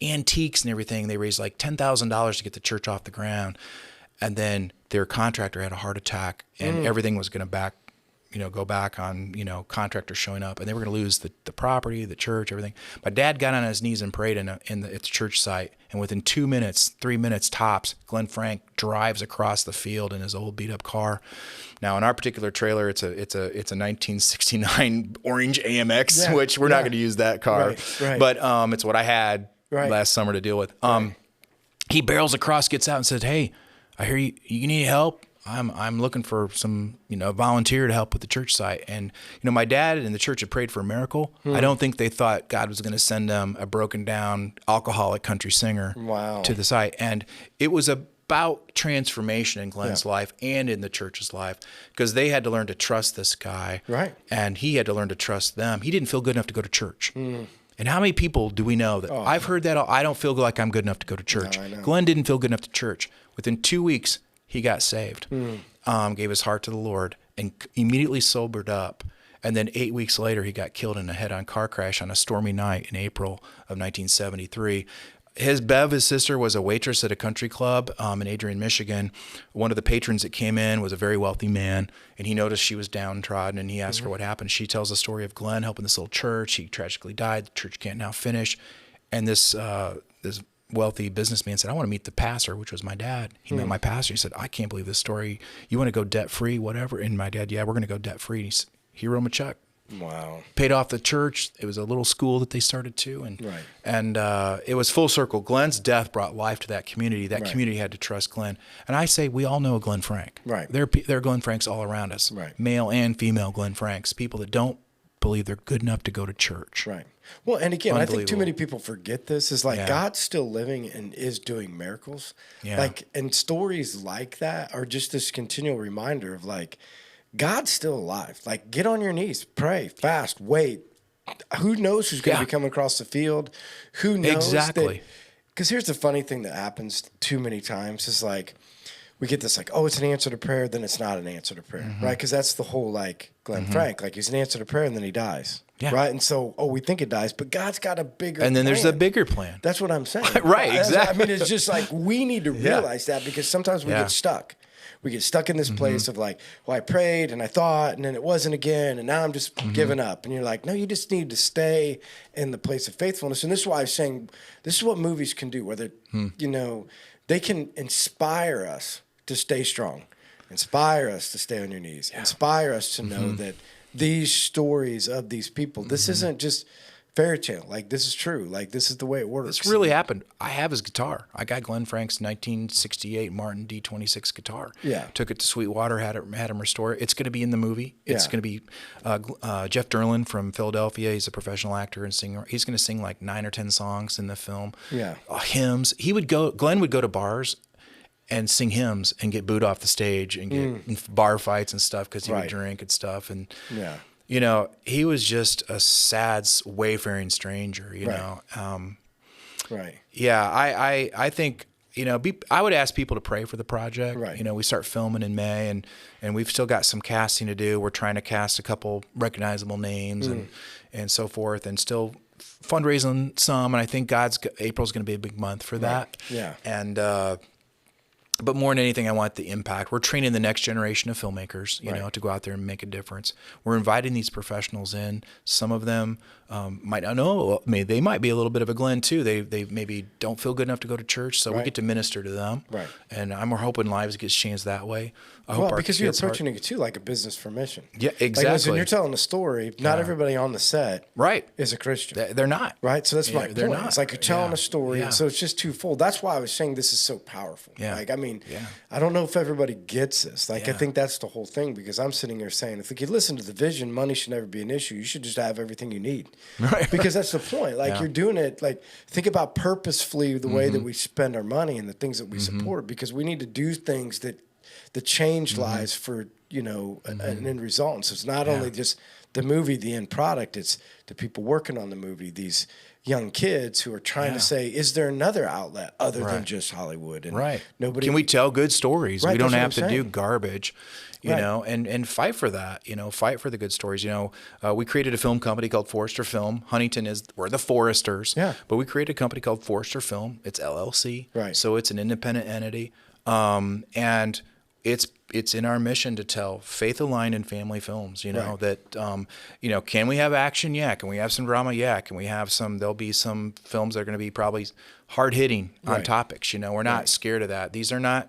antiques and everything. They raised like $10,000 to get the church off the ground. And then their contractor had a heart attack and everything was going to go back on, contractors showing up, and they were going to lose the property, the church, everything. My dad got on his knees and prayed at the church site, and within 2 minutes, 3 minutes tops, Glenn Frank drives across the field in his old beat up car. Now, in our particular trailer, it's a 1969 orange AMX, which we're not going to use that car, but it's what I had last summer to deal with. He barrels across, gets out, and says, "Hey, I hear you need help. I'm looking for some, volunteer to help with the church site." And, my dad and the church had prayed for a miracle. I don't think they thought God was going to send them a broken down alcoholic country singer to the site. And it was about transformation in Glenn's life and in the church's life, because they had to learn to trust this guy. Right. And he had to learn to trust them. He didn't feel good enough to go to church. And how many people do we know that I've heard that I don't feel like I'm good enough to go to church. No, Glenn didn't feel good enough to church. Within 2 weeks, he got saved, gave his heart to the Lord, and immediately sobered up. And then 8 weeks later, he got killed in a head-on car crash on a stormy night in April of 1973. His sister, was a waitress at a country club in Adrian, Michigan. One of the patrons that came in was a very wealthy man, and he noticed she was downtrodden, and he asked her what happened. She tells the story of Glenn helping this little church. He tragically died. The church can't now finish. And this wealthy businessman said, "I want to meet the pastor," which was my dad. He met my pastor. He said, "I can't believe this story. You want to go debt-free, whatever?" And my dad, "Yeah, we're going to go debt-free." And he wrote him a check. Wow. Paid off the church. It was a little school that they started too. And it was full circle. Glenn's death brought life to that community. That community had to trust Glenn. And I say, we all know Glenn Frank. Right. There are Glenn Franks all around us. Right. Male and female Glenn Franks. People that don't believe they're good enough to go to church. Right. Well, and again, I think too many people forget this. Is like God's still living and is doing miracles. Yeah. Like, and stories like that are just this continual reminder of like, God's still alive. Like, get on your knees, pray, fast, wait. Who knows who's going to be coming across the field? Who knows? Exactly. Because here's the funny thing that happens too many times is like, we get this like, oh, it's an answer to prayer, then it's not an answer to prayer, right? Because that's the whole like Glenn Frank, like he's an answer to prayer and then he dies, right? And so, we think it dies, but God's got a bigger plan. And then there's a bigger plan. That's what I'm saying. Right, exactly. I mean, it's just like we need to realize that because sometimes we get stuck. We get stuck in this place of like, well, I prayed and I thought, and then it wasn't again, and now I'm just giving up. And you're like, no, you just need to stay in the place of faithfulness. And this is why I was saying, this is what movies can do, whether, they can inspire us to stay strong, inspire us to stay on your knees, inspire us to know that these stories of these people, this isn't just fairy tale. Like, this is true. Like, this is the way it works. This really happened. I have his guitar. I got Glenn Frank's 1968 Martin D26 guitar. Yeah. Took it to Sweetwater, had him restore it. It's going to be in the movie. It's going to be Jeff Derlin from Philadelphia. He's a professional actor and singer. He's going to sing like 9 or 10 songs in the film. Yeah. Hymns. Glenn would go to bars and sing hymns and get booed off the stage and get in bar fights and stuff because he would drink and stuff. And he was just a sad, wayfaring stranger, you know. Right. Yeah, I think, I would ask people to pray for the project. Right. We start filming in May, and we've still got some casting to do. We're trying to cast a couple recognizable names and so forth, and still fundraising some. And I think April's going to be a big month for that. Yeah. And but more than anything, I want the impact. We're training the next generation of filmmakers, to go out there and make a difference. We're inviting these professionals in. Some of them might not know. They might be a little bit of a Glenn too. They maybe don't feel good enough to go to church, so we get to minister to them. Right. And we're hoping lives get changed that way. Because you're approaching it too like a business for mission. Yeah, exactly. Like, listen, you're telling a story. Not everybody on the set is a Christian. They're not. Right? So that's my They're point. not. It's like you're telling a story. Yeah. And so it's just twofold. That's why I was saying this is so powerful. Yeah. Like, I don't know if everybody gets this. Like, I think that's the whole thing, because I'm sitting here saying, if we could listen to the vision, money should never be an issue. You should just have everything you need. Right. Because that's the point. Like, you're doing it, like, think about purposefully the way that we spend our money and the things that we support, because we need to do things that change lives for, an end result. And so it's not only just the movie, the end product, it's the people working on the movie, these young kids who are trying to say, is there another outlet other than just Hollywood? And nobody. Can we tell good stories? Right, we don't that's have what to I'm do garbage, and fight for that, fight for the good stories. We created a film company called Forrester Film. Huntington we're the Forresters. Yeah. But we created a company called Forrester Film. It's LLC. Right. So it's an independent entity. And it's in our mission to tell faith-aligned and family films, that, can we have action? Yeah. Can we have some drama? Yeah. Can we have there'll be some films that are going to be probably hard-hitting on topics. We're not scared of that. These are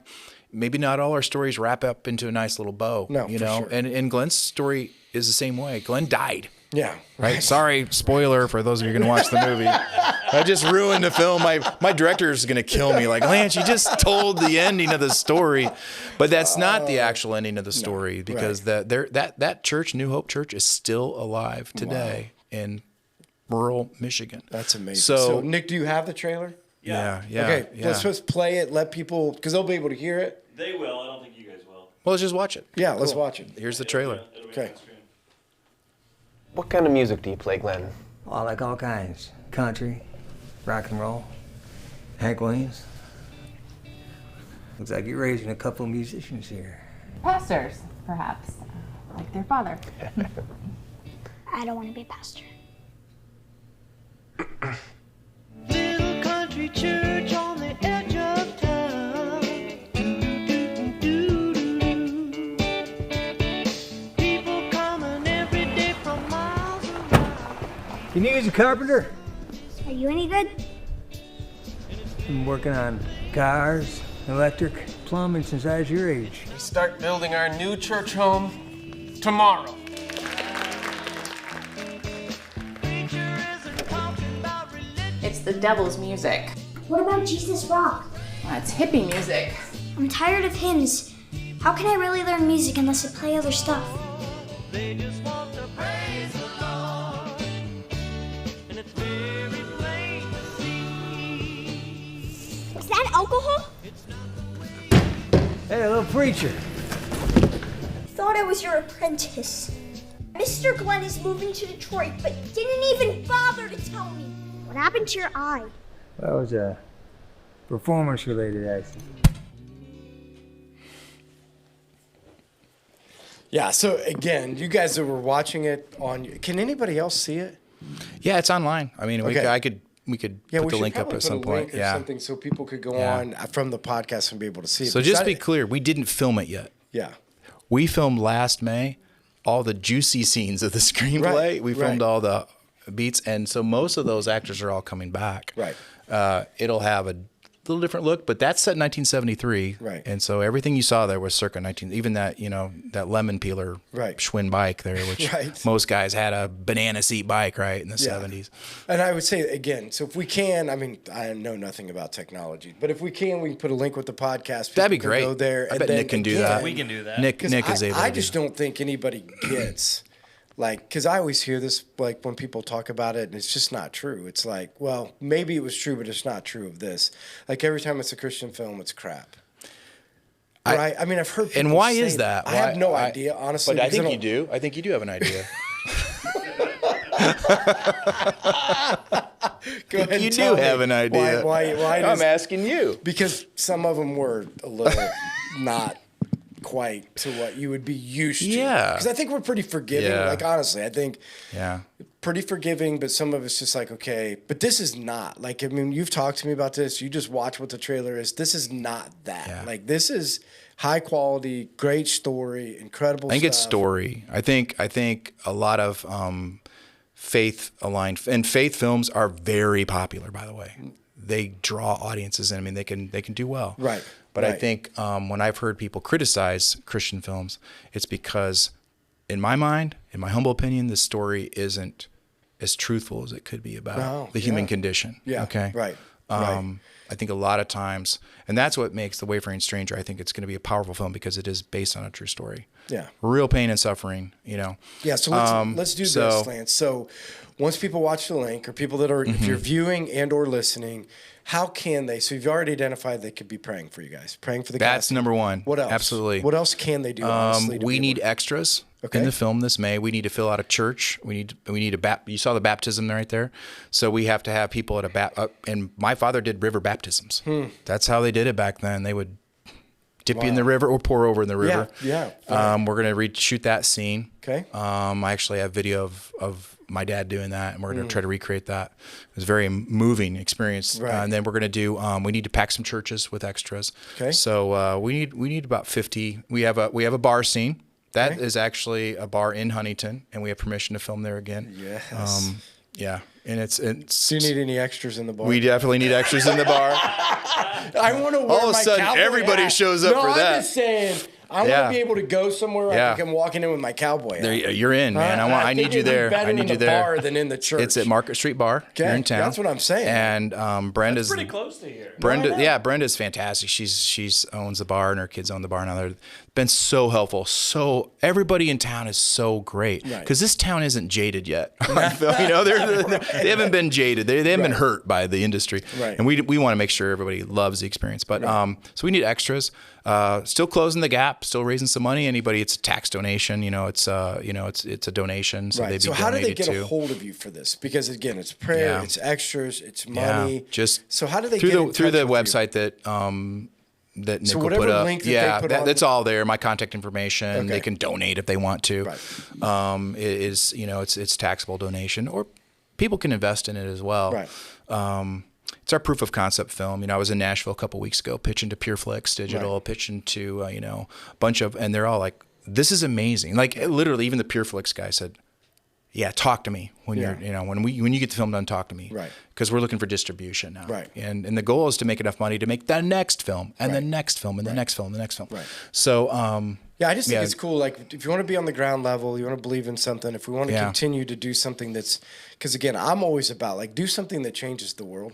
maybe not all our stories wrap up into a nice little bow, No, for sure. And Glenn's story is the same way. Glenn died. Yeah. Right. Sorry, spoiler for those of you going to watch the movie. I just ruined the film. My director is going to kill me. Like, Lance, you just told the ending of the story, but that's not the actual ending of the story, because that church, New Hope Church, is still alive today in rural Michigan. That's amazing. So Nick, do you have the trailer? Yeah. Okay, let's just play it. Let people, because they'll be able to hear it. They will. I don't think you guys will. Well, let's just watch it. Yeah, let's watch it. Here's the trailer. It'll be Okay. on screen. What kind of music do you play, Glenn? I like all kinds. Country, rock and roll, Hank Williams. Looks like you're raising a couple of musicians here. Pastors, perhaps, like their father. I don't want to be a pastor. Little country church on the edge of town. People coming every day from miles around. Can you use a carpenter? Are you any good? Been working on cars, electric, plumbing since I was your age. We start building our new church home tomorrow. It's the devil's music. What about Jesus Rock? Well, it's hippie music. I'm tired of hymns. How can I really learn music unless I play other stuff? They just want to praise the Lord. And it's very plain to see. Is that alcohol? Hey, little preacher. Thought I was your apprentice. Mr. Glenn is moving to Detroit, but didn't even bother to tell me. What happened to your eye? That was a performance-related accident. Yeah, so again, you guys that were watching it can anybody else see it? Yeah, it's online. I mean, Okay. we could Yeah, put we the should link up probably at put some a point. link or Yeah. something so people could go Yeah. on from the podcast and be able to see it. So Because just to be clear, we didn't film it yet. Yeah. We filmed last May all the juicy scenes of the screenplay. Right, We filmed right. all the beats, and so most of those actors are all coming back. Right. It'll have a little different look, but that's set in 1973. Right. And so everything you saw there was circa 19. Even that that lemon peeler Right. Schwinn bike there, which Right. most guys had a banana seat bike, right, in the Yeah. 70s. And I would say, again, so if we can, I mean, I know nothing about technology, but if we can put a link with the podcast. That'd be People can great. Go there. I and bet then Nick can do again, that. We can do that. Nick 'cause is able to I do just don't think anybody gets, like, because I always hear this, like, when people talk about it, and it's just not true. It's like, well, maybe it was true, but it's not true of this. Like, every time it's a Christian film, it's crap. Right? I mean, I've heard people And why say is that? I have Why- no idea, honestly. But I because think you don't- do. I think you do have an idea. Go ahead and You tell do me. have an idea. Why I'm asking you. Because some of them were a little not quite to what you would be used to. Yeah. Because I think we're pretty forgiving. Yeah. Like, honestly, I think Yeah. pretty forgiving, but some of it's just like, okay, but this is not. Like, I mean, you've talked to me about this. You just watch what the trailer is. This is not that. Yeah. Like, this is high quality, great story, incredible I think it's stuff. story. I think a lot of faith aligned and faith films are very popular. By the way, they draw audiences, and I mean they can do well. Right. But I right. think when I've heard people criticize Christian films, it's because, in my mind, in my humble opinion, the story isn't as truthful as it could be about the human condition. Yeah. Okay. Right. Right. I think a lot of times, and that's what makes The Wayfaring Stranger, I think it's going to be a powerful film because it is based on a true story. Yeah. Real pain and suffering, you know. Yeah, so let's do so- this, Lance. So once people watch the link, or people that are, if you're viewing and or listening, how can they? So you've already identified they could be praying for you guys, praying for the That's casting. number one. What else? Absolutely. What else can they do? Honestly, to We be need able- extras Okay. in the film this May. We need to fill out a church. We need a you saw the baptism right there. So we have to have people at a and my father did river baptisms. That's how they did it back then. They would dip you in the river or pour over in the river. Yeah. We're going to reshoot that scene. Okay. I actually have video of my dad doing that, and we're going to try to recreate that. It was a very moving experience. Right. And then we're going to do. We need to pack some churches with extras. Okay. So we need about 50. We have a bar scene. That is actually a bar in Huntington, and we have permission to film there again. Yes. Yeah, and it's. Do you need any extras in the bar? We definitely need extras in the bar. I want to wear All of a my sudden, cowboy everybody hat. shows up for that. I'm just saying, I want Yeah. to be able to go somewhere where Yeah. I think I'm walking in with my cowboy hat. There, you're in, man. I think need you it'd be there. better I need in you the there. bar than in the church. It's at Market Street Bar here in town. That's what I'm saying. And Brenda's Pretty close to here. Brenda, Brenda's fantastic. She's owns the bar, and her kids own the bar now. They've been so helpful. So everybody in town is so great Right. because this town isn't jaded yet. You know, they haven't been jaded. They haven't been hurt by the industry. Right. And we want to make sure everybody loves the experience. But so we need extras. Still closing the gap. Still raising some money. Anybody, it's a tax donation. It's a donation. So Right. they'd be So how do they donated get to. a hold of you for this? Because again, it's prayer, Yeah. it's extras, it's money. Just so how do they through get the in through touch the with you? website that Nick will whatever put up. link that they put on that's the- all there. My contact information. Okay. They can donate if they want to. Right. It is it's taxable donation, or people can invest in it as well. Right. It's our proof of concept film. I was in Nashville a couple weeks ago, pitching to PureFlix Digital, Right. pitching to a bunch of, and they're all like, "This is amazing!" Like literally, even the PureFlix guy said, "Yeah, talk to me when Yeah. you're when you get the film done. Talk to me, Right. Because we're looking for distribution now, Right. And the goal is to make enough money to make the next film and the Right. next film and the next film, and the next film. Right. So Yeah, I just think it's cool. Like, if you want to be on the ground level, you want to believe in something. If we want to continue to do something that's, because again, I'm always about like do something that changes the world.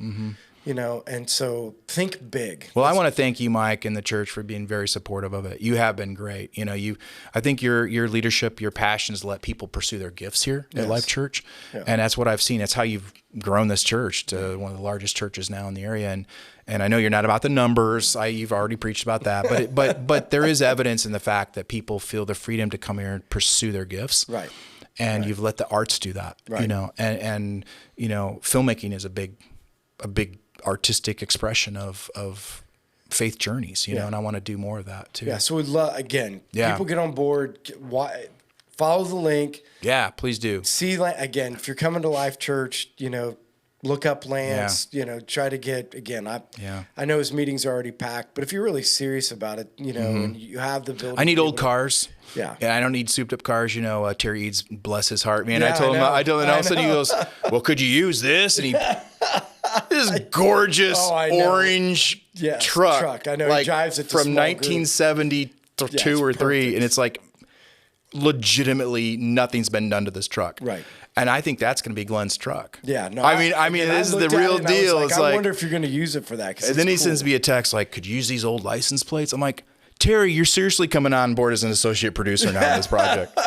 And so think big. Well, I want to thank you, Mike, and the church for being very supportive of it. You have been great. I think your leadership, your passion is to let people pursue their gifts here at Life Church, and that's what I've seen. That's how you've grown this church to one of the largest churches now in the area. And I know you're not about the numbers. You've already preached about that, but there is evidence in the fact that people feel the freedom to come here and pursue their gifts, Right. And you've let the arts do that, Right. and filmmaking is a big artistic expression of faith journeys, and I want to do more of that too. Yeah. So we'd love, again, Yeah. people get on board, follow the link. Yeah, please do. See, again, if you're coming to Life Church, look up Lance, try to get, again, I know his meetings are already packed, but if you're really serious about it, and you have the building. I need to be old able to- cars. Yeah. I don't need souped up cars. Terry Eads, bless his heart, man. Yeah, I told him, I and all of a sudden he know. goes, "Well, could you use this?" And this gorgeous I know. orange Yes, truck. I know, he drives it to from small 1972 it's or 3, perfect. and it's like legitimately nothing's been done to this truck. Right. And I think that's going to be Glenn's truck. Yeah, no. I mean, again, this is the looked at real it and I was deal. like, It's I like, wonder if you're going to use it for that. 'Cause and then he it's sends cool. me a text like, "Could you use these old license plates?" I'm like, "Terry, you're seriously coming on board as an associate producer now in this project."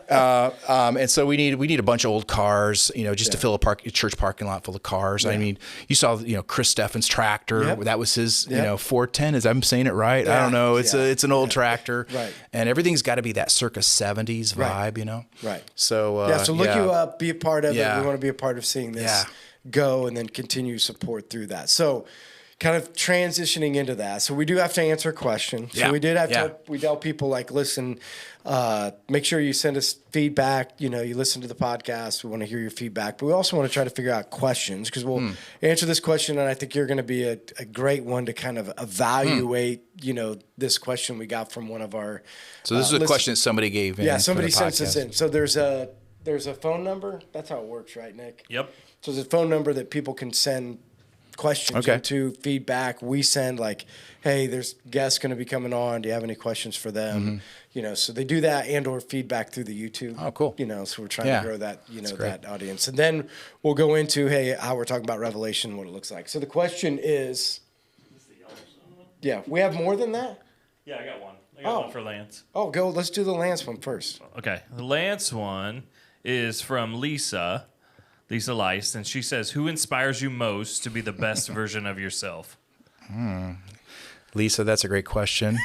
And so we need a bunch of old cars, just to fill a church parking lot full of cars. I mean, you saw, Chris Steffen's tractor. Yep. That was his, Yep. 410. Is I'm saying it right? I Yeah. don't know. It's Yeah. it's an old tractor, Right. And everything's got to be that circa 70s vibe, Right. Right. So So look you up, be a part of Yeah. it. We want to be a part of seeing this Yeah. go and then continue support through that. So kind of transitioning into that. So we do have to answer a question. So we did have to, we tell people like, listen, make sure you send us feedback. You know, you listen to the podcast. We want to hear your feedback, but we also want to try to figure out questions because we'll answer this question. And I think you're going to be a great one to kind of evaluate, you know, this question we got from one of our. So this is a question that somebody gave in. Yeah, somebody sent this in. So there's a phone number. That's how it works, right, Nick? Yep. So there's a phone number that people can send questions into, feedback. We send like, hey, there's guests going to be coming on. Do you have any questions for them? You know, so they do that and or feedback through the YouTube. Oh, cool. You know, so we're trying to grow that, you know, that audience. And then we'll go into, hey, how we're talking about Revelation, what it looks like. So the question is, yeah, we have more than that? Yeah, I got one. I got one for Lance. Oh, go. Let's do the Lance one first. Okay. The Lance one is from Lisa Leist, and she says, who inspires you most to be the best version of yourself? Lisa, that's a great question.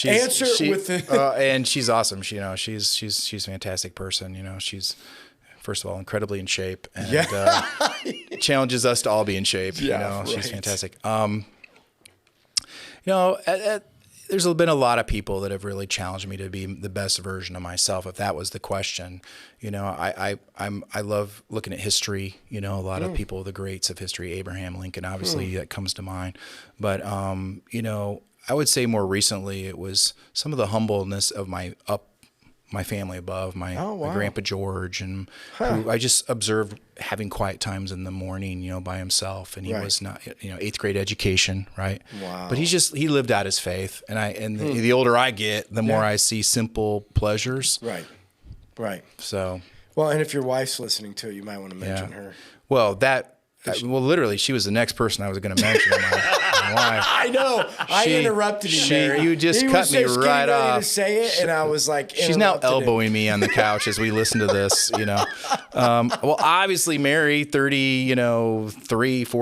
Answer with the and she's awesome. She, you know, she's a fantastic person. You know, she's first of all incredibly in shape and challenges us to all be in shape. Yeah, you know, right. she's fantastic. You know, there's been a lot of people that have really challenged me to be the best version of myself. If that was the question, you know, I love looking at history. You know, a lot of people, the greats of history, Abraham Lincoln, obviously that comes to mind. But you know, I would say more recently it was some of the humbleness of my family above, my Grandpa George, and who I just observed having quiet times in the morning, you know, by himself. And he was not, you know, 8th grade education, right? Wow. But he lived out his faith. And the older I get, the more I see simple pleasures. Right. So. Well, and if your wife's listening to it, you might want to mention her. Well, literally, she was the next person I was going to mention. My wife. I know. I interrupted you, Mary. You just cut me right off. To say it, and I was like, she's now elbowing me on the couch as we listen to this. You know, well, obviously, Mary, 4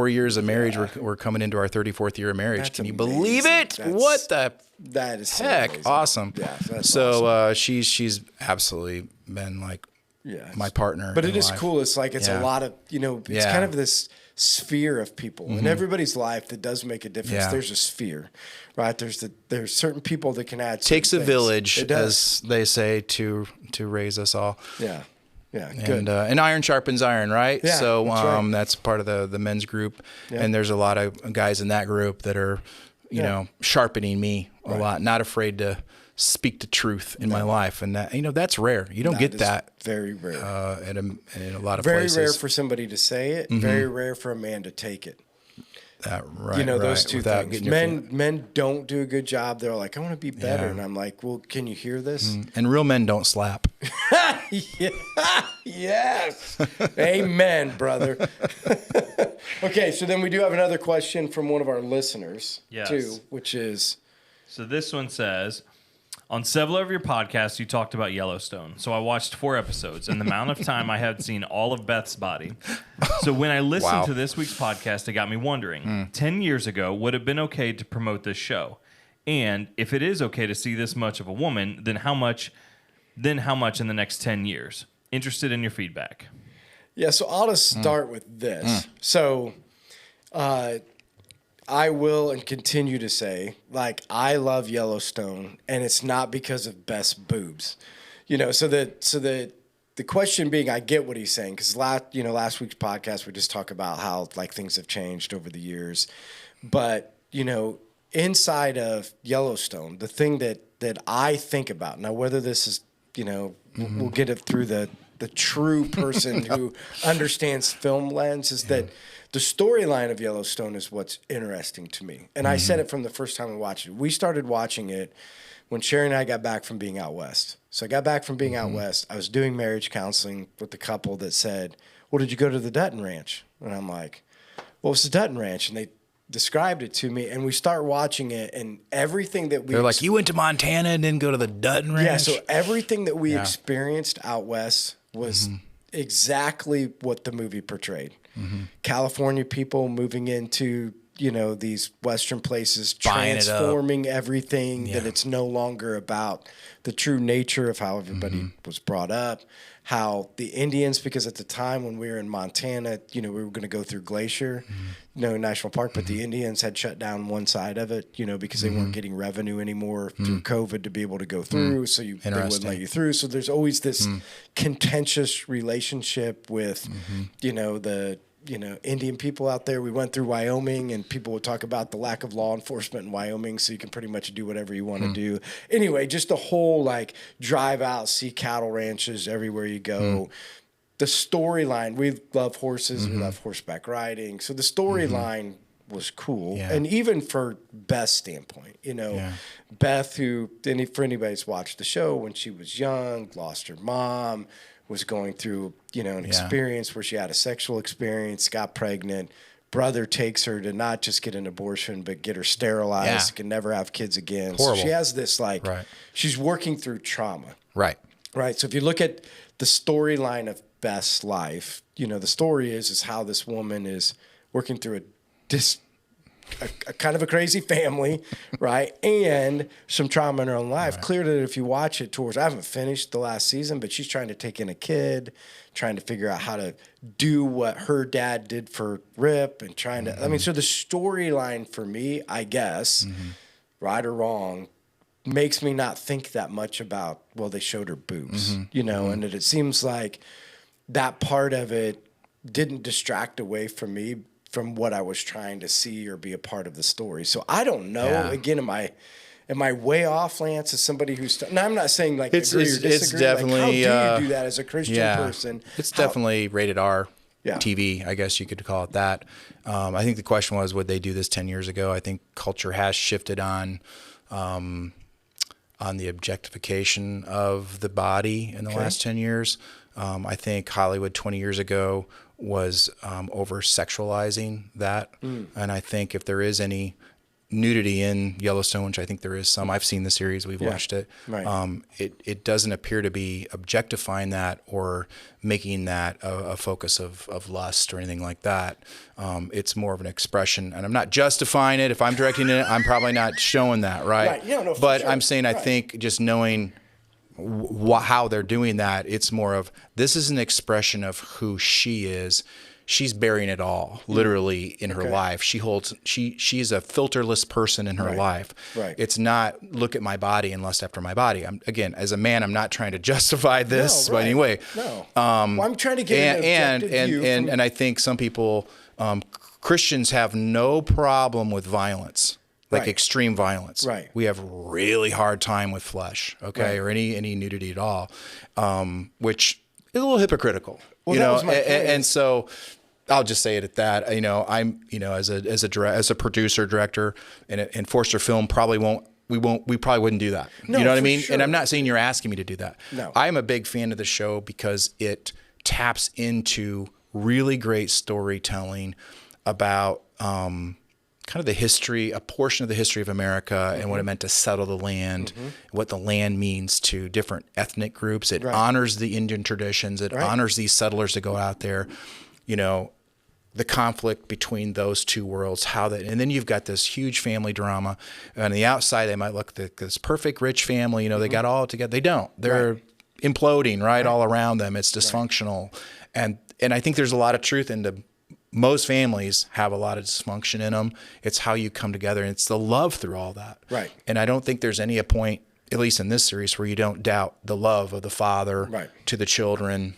years of marriage. We're coming into our 34th year of marriage. That's Can you amazing. believe it? What the that is heck? So awesome. Yeah, that's so awesome. She's absolutely been like my partner. But it is life. cool. It's like it's a lot of, you know, it's kind of this sphere of people in everybody's life that does make a difference. There's a sphere, right? There's certain people that can add. Takes a village, it does. as they say, to raise us all. Yeah, good. And iron sharpens iron, right? Yeah, so right. that's part of the men's group, and there's a lot of guys in that group that are, you know, sharpening me a lot. Not afraid to speak the truth in my life, and that, you know, that's rare. You don't get that very rare in a lot of very places. rare for somebody to say it. Very rare for a man to take it. Right, you know, those two without things. getting Men don't do a good job. They're like, I want to be better, and I'm like, well, can you hear this? And real men don't slap. Yes. Amen, brother. Okay, so then we do have another question from one of our listeners too, which is. So this one says, on several of your podcasts, you talked about Yellowstone. So I watched 4 episodes, and the amount of time I had seen all of Beth's body. So when I listened to this week's podcast, it got me wondering, 10 years ago, would it have been okay to promote this show? And if it is okay to see this much of a woman, then how much in the next 10 years? Interested in your feedback. Yeah, so I'll just start with this. So I will and continue to say, like, I love Yellowstone, and it's not because of Beth's boobs. You know, so the question being, I get what he's saying, because last week's podcast we just talk about how like things have changed over the years, but you know, inside of Yellowstone, the thing that I think about now, whether this is, you know, we'll get it through the true person who understands film lens, is that the storyline of Yellowstone is what's interesting to me. And I said it from the first time we watched it. We started watching it when Sherry and I got back from being out west. So I got back from being out west. I was doing marriage counseling with the couple that said, well, did you go to the Dutton Ranch? And I'm like, what was the Dutton Ranch? And they described it to me, and we start watching it, and everything that They're like, you went to Montana and didn't go to the Dutton Ranch? Yeah, so everything that we experienced out west was exactly what the movie portrayed. California people moving into these Western places Buying it up. transforming everything, that it's no longer about the true nature of how everybody was brought up, how the Indians, because at the time when we were in Montana, we were going to go through Glacier, National Park, but the Indians had shut down one side of it, because they weren't getting revenue anymore through COVID to be able to go through. So they wouldn't let you through. So there's always this contentious relationship with, the Indian people out there. We went through Wyoming, and people would talk about the lack of law enforcement in Wyoming, so you can pretty much do whatever you want to do. Anyway, just the whole drive out, see cattle ranches everywhere you go. The storyline, we love horses, we love horseback riding. So the storyline was cool. Yeah. And even for Beth's standpoint, Beth, who, for anybody who's watched the show, when she was young, lost her mom, was going through, an experience where she had a sexual experience, got pregnant. Brother takes her to not just get an abortion, but get her sterilized, can never have kids again. Horrible. So she has this, she's working through trauma. Right. Right. So if you look at the storyline of Beth's life, the story is how this woman is working through a kind of a crazy family, right? And some trauma in her own life. Right. Clear that if you watch it I haven't finished the last season, but she's trying to take in a kid, trying to figure out how to do what her dad did for Rip, and trying to, so the storyline for me, I guess, right or wrong, makes me not think that much about, they showed her boobs, and that it seems like that part of it didn't distract away from me from what I was trying to see or be a part of the story. So I don't know. Yeah. Again, am I way off, Lance, as somebody who's... Now, I'm not saying agree or disagree. It's definitely... how do you do that as a Christian person? It's definitely rated R TV, I guess you could call it that. I think the question was, would they do this 10 years ago? I think culture has shifted on the objectification of the body in the last 10 years. I think Hollywood 20 years ago was over-sexualizing that. And I think if there is any nudity in Yellowstone, which I think there is some, I've seen the series, we've watched it, it doesn't appear to be objectifying that or making that a focus of lust or anything like that. It's more of an expression, and I'm not justifying it. If I'm directing it, I'm probably not showing that, right? But sure. I'm saying I think just knowing how they're doing that, it's more of, this is an expression of who she is. She's bearing it all, literally, in her life. She's a filterless person in her life. Right. It's not, look at my body and lust after my body. Again, as a man, I'm not trying to justify this by any way. No. I'm trying to get an objective view. And I think some people, Christians have no problem with violence. Extreme violence. Right. We have a really hard time with flesh, or any nudity at all, which is a little hypocritical. Well, and so I'll just say it at that. I'm as a producer, director, and Forster Film we probably wouldn't do that. No, you know what I mean? Sure. And I'm not saying you're asking me to do that. No. I'm a big fan of the show because it taps into really great storytelling about kind of the history, a portion of the history of America and what it meant to settle the land, what the land means to different ethnic groups. It honors the Indian traditions. It honors these settlers that go out there, the conflict between those two worlds, and then you've got this huge family drama. On the outside, they might look like this perfect rich family, they got all together. They don't. They're imploding all around them. It's dysfunctional. And I think there's a lot of truth into most families have a lot of dysfunction in them. It's how you come together, and it's the love through all that. Right. And I don't think there's a point, at least in this series, where you don't doubt the love of the father to the children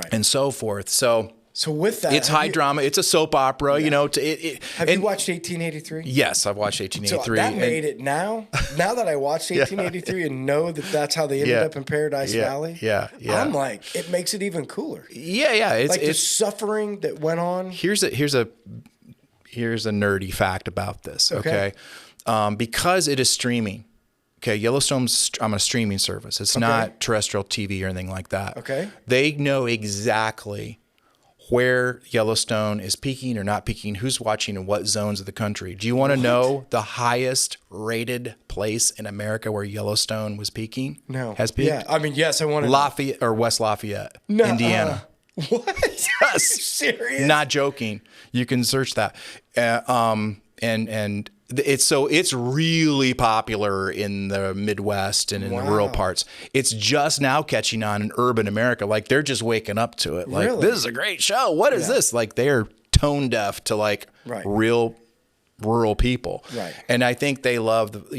and so forth. So with that, it's high drama. It's a soap opera, Have you watched 1883? Yes, I've watched 1883. So that made it now. Now that I watched 1883 and know that that's how they ended up in Paradise Valley. Yeah. I'm like, it makes it even cooler. Yeah. It's the suffering that went on. Here's a nerdy fact about this. Okay. Because it is streaming. Okay, Yellowstone's on a streaming service. It's not terrestrial TV or anything like that. Okay. They know exactly where Yellowstone is peaking or not peaking, who's watching in what zones of the country. Do you want to know the highest rated place in America where Yellowstone was peaking? No. Has peaked? Yeah, yes, I want to Lafayette or West Lafayette, Indiana. What? Yes. Serious? Not joking. You can search that. And it's really popular in the Midwest and in the rural parts. It's just now catching on in urban America. Like they're just waking up to it. Like this is a great show. What is this? Like they're tone deaf to like real rural people. Right. And I think they love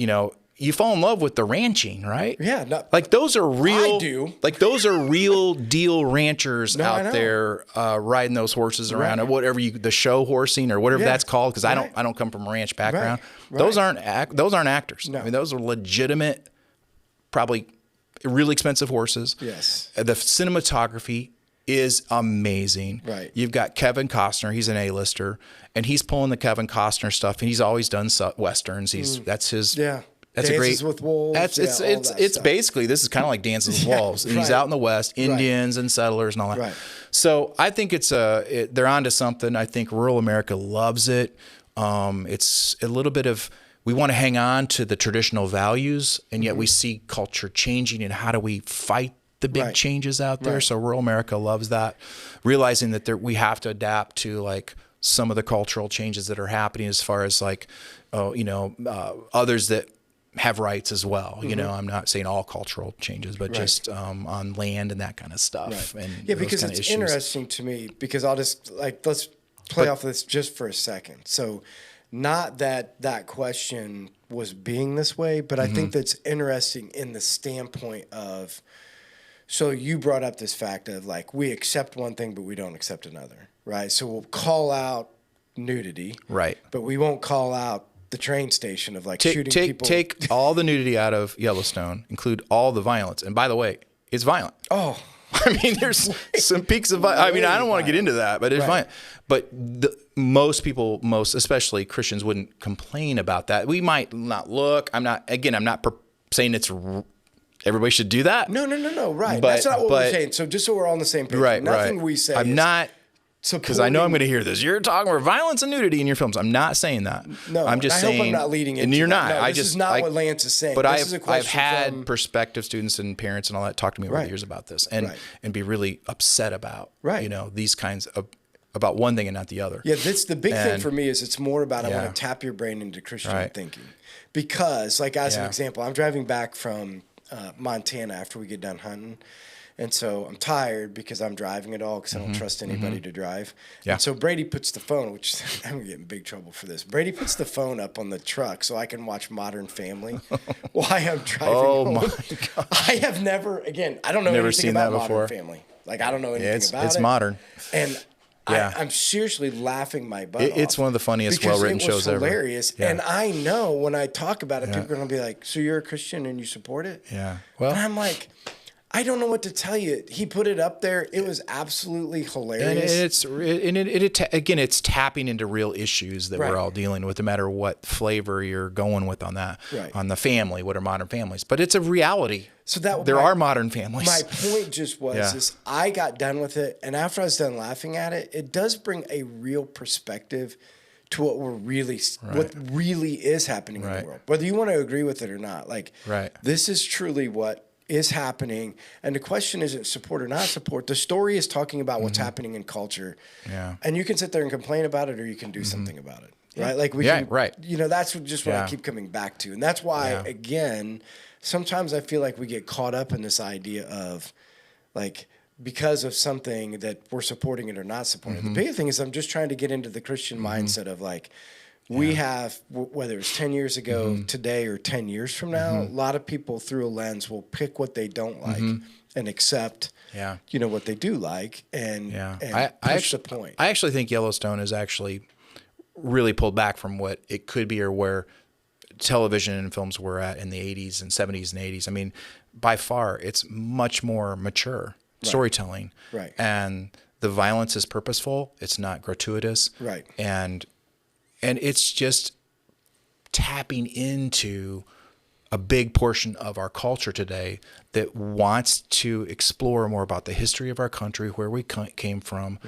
you fall in love with the ranching, right? Yeah. Like those are real. I do. Like those are real deal ranchers out there riding those horses around, or whatever the show horsing or whatever that's called. Because I don't come from a ranch background. Right. Those aren't actors. No. I mean, those are legitimate, probably really expensive horses. Yes. The cinematography is amazing. Right. You've got Kevin Costner. He's an A-lister, and he's pulling the Kevin Costner stuff. And he's always done westerns. That's his. Yeah. That's Dances a great. with Wolves. It's basically, this is kind of like Dances with Wolves. And he's out in the West, Indians and settlers and all that. Right. So I think they're onto something. I think rural America loves it. It's a little bit of, we want to hang on to the traditional values, and yet we see culture changing, and how do we fight the big changes out there? So rural America loves that, realizing that we have to adapt to like some of the cultural changes that are happening, as far as like, others that have rights as well. I'm not saying all cultural changes, but just on land and that kind of stuff. Right. And because it's interesting to me, because I'll just let's play off this just for a second. So not that question was being this way, but I think that's interesting in the standpoint of, so you brought up this fact of like, we accept one thing, but we don't accept another, right? So we'll call out nudity, right, but we won't call out the train station of like shooting people. Take all the nudity out of Yellowstone, include all the violence. And by the way, it's violent. Oh, I mean, there's some peaks of violence. I mean, I don't want to get into that, but it's violent. But most people, especially Christians, wouldn't complain about that. We might not look. I'm not saying everybody should do that. No. Right. That's not what we're saying. So just so we're all on the same page. Right. Nothing we say. I'm not. Because I know I'm going to hear this. You're talking about violence and nudity in your films. I'm not saying that. No, I'm just saying. I hope I'm not leading into and you're that. not. No, this is not what Lance is saying. But this I've had prospective students and parents and all that talk to me over the years about this, and be really upset about these kinds of, about one thing and not the other. Yeah, that's the big thing for me. Is it's more about I want to tap your brain into Christian thinking, because like as an example, I'm driving back from Montana after we get done hunting. And so I'm tired because I'm driving it all because I don't trust anybody to drive. Yeah. And so Brady puts the phone, which I'm going to get in big trouble for this. Brady puts the phone up on the truck so I can watch Modern Family while I'm driving home. My God. I have never, again, I don't know anything about Modern Family. Like, I don't know anything about it. It's modern. And I'm seriously laughing my butt off. It's one of the funniest well-written shows ever. It's hilarious. Yeah. And I know when I talk about it, people are going to be like, so you're a Christian and you support it? Yeah. Well, and I'm like, I don't know what to tell you. He put it up there. It was absolutely hilarious. And it's tapping into real issues that we're all dealing with, no matter what flavor you're going with on that. Right. On the family, what are modern families? But it's a reality. So there are modern families. My point just was is I got done with it, and after I was done laughing at it, it does bring a real perspective to what really is happening in the world. Whether you want to agree with it or not. Like this is truly what is happening, and the question isn't support or not support. The story is talking about what's happening in culture, and you can sit there and complain about it, or you can do something about it, right? Like we can, you know, that's just what I keep coming back to, and that's why again, sometimes I feel like we get caught up in this idea of like, because of something that we're supporting it or not supporting it. The big thing is I'm just trying to get into the Christian mindset of like, we have, whether it's 10 years ago, today, or 10 years from now, a lot of people through a lens will pick what they don't like and accept, you know, what they do like and push the point. I actually think Yellowstone is actually really pulled back from what it could be, or where television and films were at in the 80s and 70s and 80s. I mean, by far, it's much more mature storytelling. Right. And the violence is purposeful. It's not gratuitous. Right. And it's just tapping into a big portion of our culture today that wants to explore more about the history of our country, where we came from,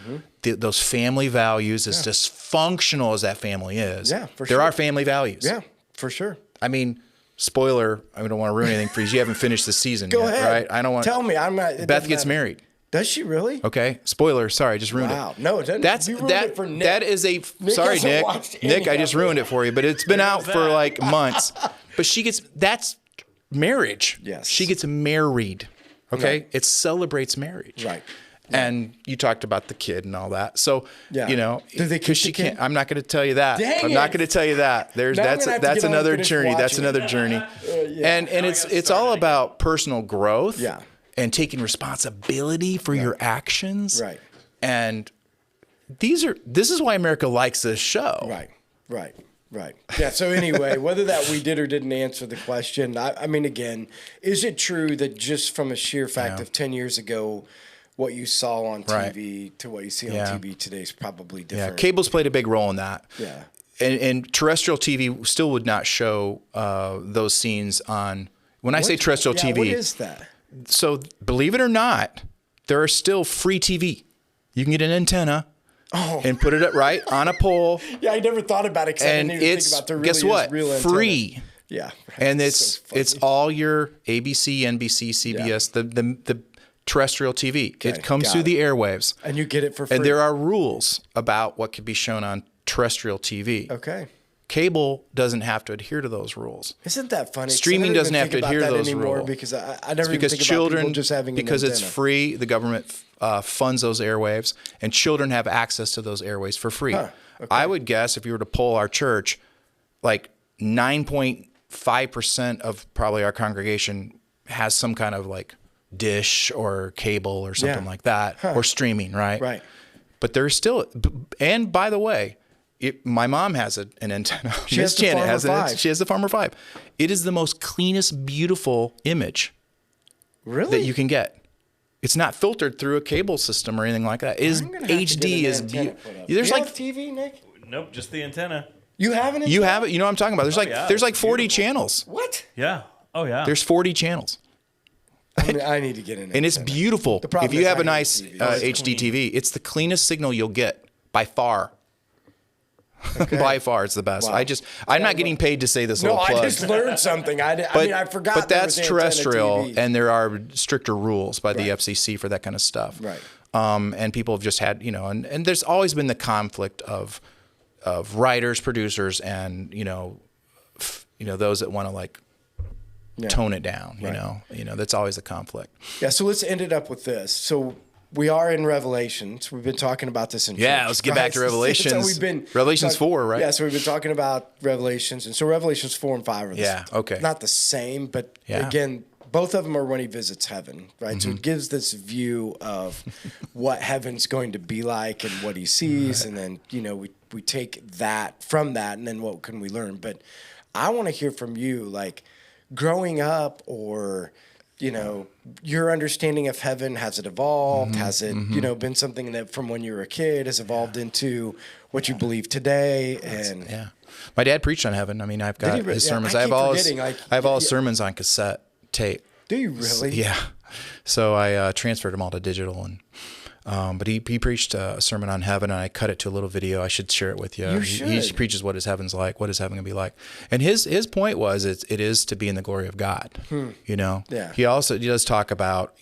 those family values, as dysfunctional as that family is. Yeah, for there are family values. Yeah, for sure. I mean, spoiler, I don't want to ruin anything for you. You haven't finished the season Go yet, ahead. right? I don't want. Tell me. I'm not. Beth gets married. Does she really? Okay. Spoiler. Sorry, I just ruined Wow. it. No, it doesn't. That's You ruined it for Nick. That is a sorry, hasn't Nick. watched any Nick, I just of it. ruined it for you, but it's been out for like months. But that's marriage. Yes. She gets married. Okay. Right. It celebrates marriage. Right. And you talked about the kid and all that. So, Yeah. you know, Do they because keep she the kid? can't, I'm not going to tell you that. Dang I'm not it. going to tell you that. Now I'm gonna have to That's get on and another finish journey. That's watching another journey. And it's all about personal growth. Yeah. And taking responsibility for your actions. Right. And this is why America likes this show. Right. Yeah. So anyway, whether that we did or didn't answer the question, I mean, again, is it true that just from a sheer fact of 10 years ago, what you saw on TV to what you see on TV today is probably different? Yeah. Cable's played a big role in that. Yeah. And terrestrial TV still would not show those scenes on. When I say terrestrial TV, what is that? So believe it or not, there are still free TV. You can get an antenna and put it up right on a pole. Yeah, I never thought about it. And it's guess what? Free. Yeah. And it's all your ABC, NBC, CBS, the terrestrial TV. Okay, it comes got through it. the airwaves. And you get it for free. And there are rules about what can be shown on terrestrial TV. Okay. Cable doesn't have to adhere to those rules. Isn't that funny? 'Cause Streaming I don't doesn't even have to think adhere to about that those anymore rules. because I never Because even think children, about people just having because an it's antenna. free, the government funds those airwaves, and children have access to those airwaves for free. Huh, okay. I would guess if you were to poll our church, like 9.5% of probably our congregation has some kind of like dish or cable or something like that, or streaming, right? Right. But there's still, and by the way, my mom has an antenna. She has Miss the Janet Farmer has 5. She has the Farmer 5. It is the most cleanest, beautiful image Really? that you can get. It's not filtered through a cable system or anything like that. It is I'm gonna have to HD. get Is an antenna beautiful. put up. There's You like have TV, Nick? Nope, just the antenna. You have an antenna? you have it. You know what I'm talking about. There's yeah, there's like it's 40 beautiful. channels. What? Yeah. Oh yeah. There's 40 channels, I need to get an antenna. and it's beautiful. The problem If you is have I a hate nice TV. HD TV, it's the cleanest signal you'll get by far. By far, it's the best. Wow. I'm not getting paid to say this No, little plug. I just learned something. I mean, I forgot. But there that's was antenna terrestrial, TV. and there are stricter rules by the FCC for that kind of stuff. Right. And people have just had, and there's always been the conflict of writers, producers, and those that want to like tone it down. You know, that's always a conflict. Yeah. So let's end it up with this. So we are in Revelations. We've been talking about this in Yeah, church, let's get right? back to Revelations. So we've been Revelations 4, right? Yeah. So we've been talking about Revelations, and so Revelations 4 and 5 are okay. not the same, but Yeah. again, both of them are when he visits heaven, right? So Mm-hmm. it gives this view of what heaven's going to be like and what he sees, and then we take that from that, and then what can we learn? But I want to hear from you, like growing up, or your understanding of heaven. Has it evolved? Mm-hmm. Has it been something that from when you were a kid has evolved into what you believe today? And Yeah. My dad preached on heaven. I mean, I've got Did he? his Yeah, sermons. I I have keep all forgetting, like, I have all his sermons on cassette tape. do you really? Yeah. So I transferred them all to digital, and but he preached a sermon on heaven, and I cut it to a little video. I should share it with you. You He should. preaches what his heaven's like, what his heaven gonna be like, and his point was it is to be in the glory of God. Yeah. He does talk about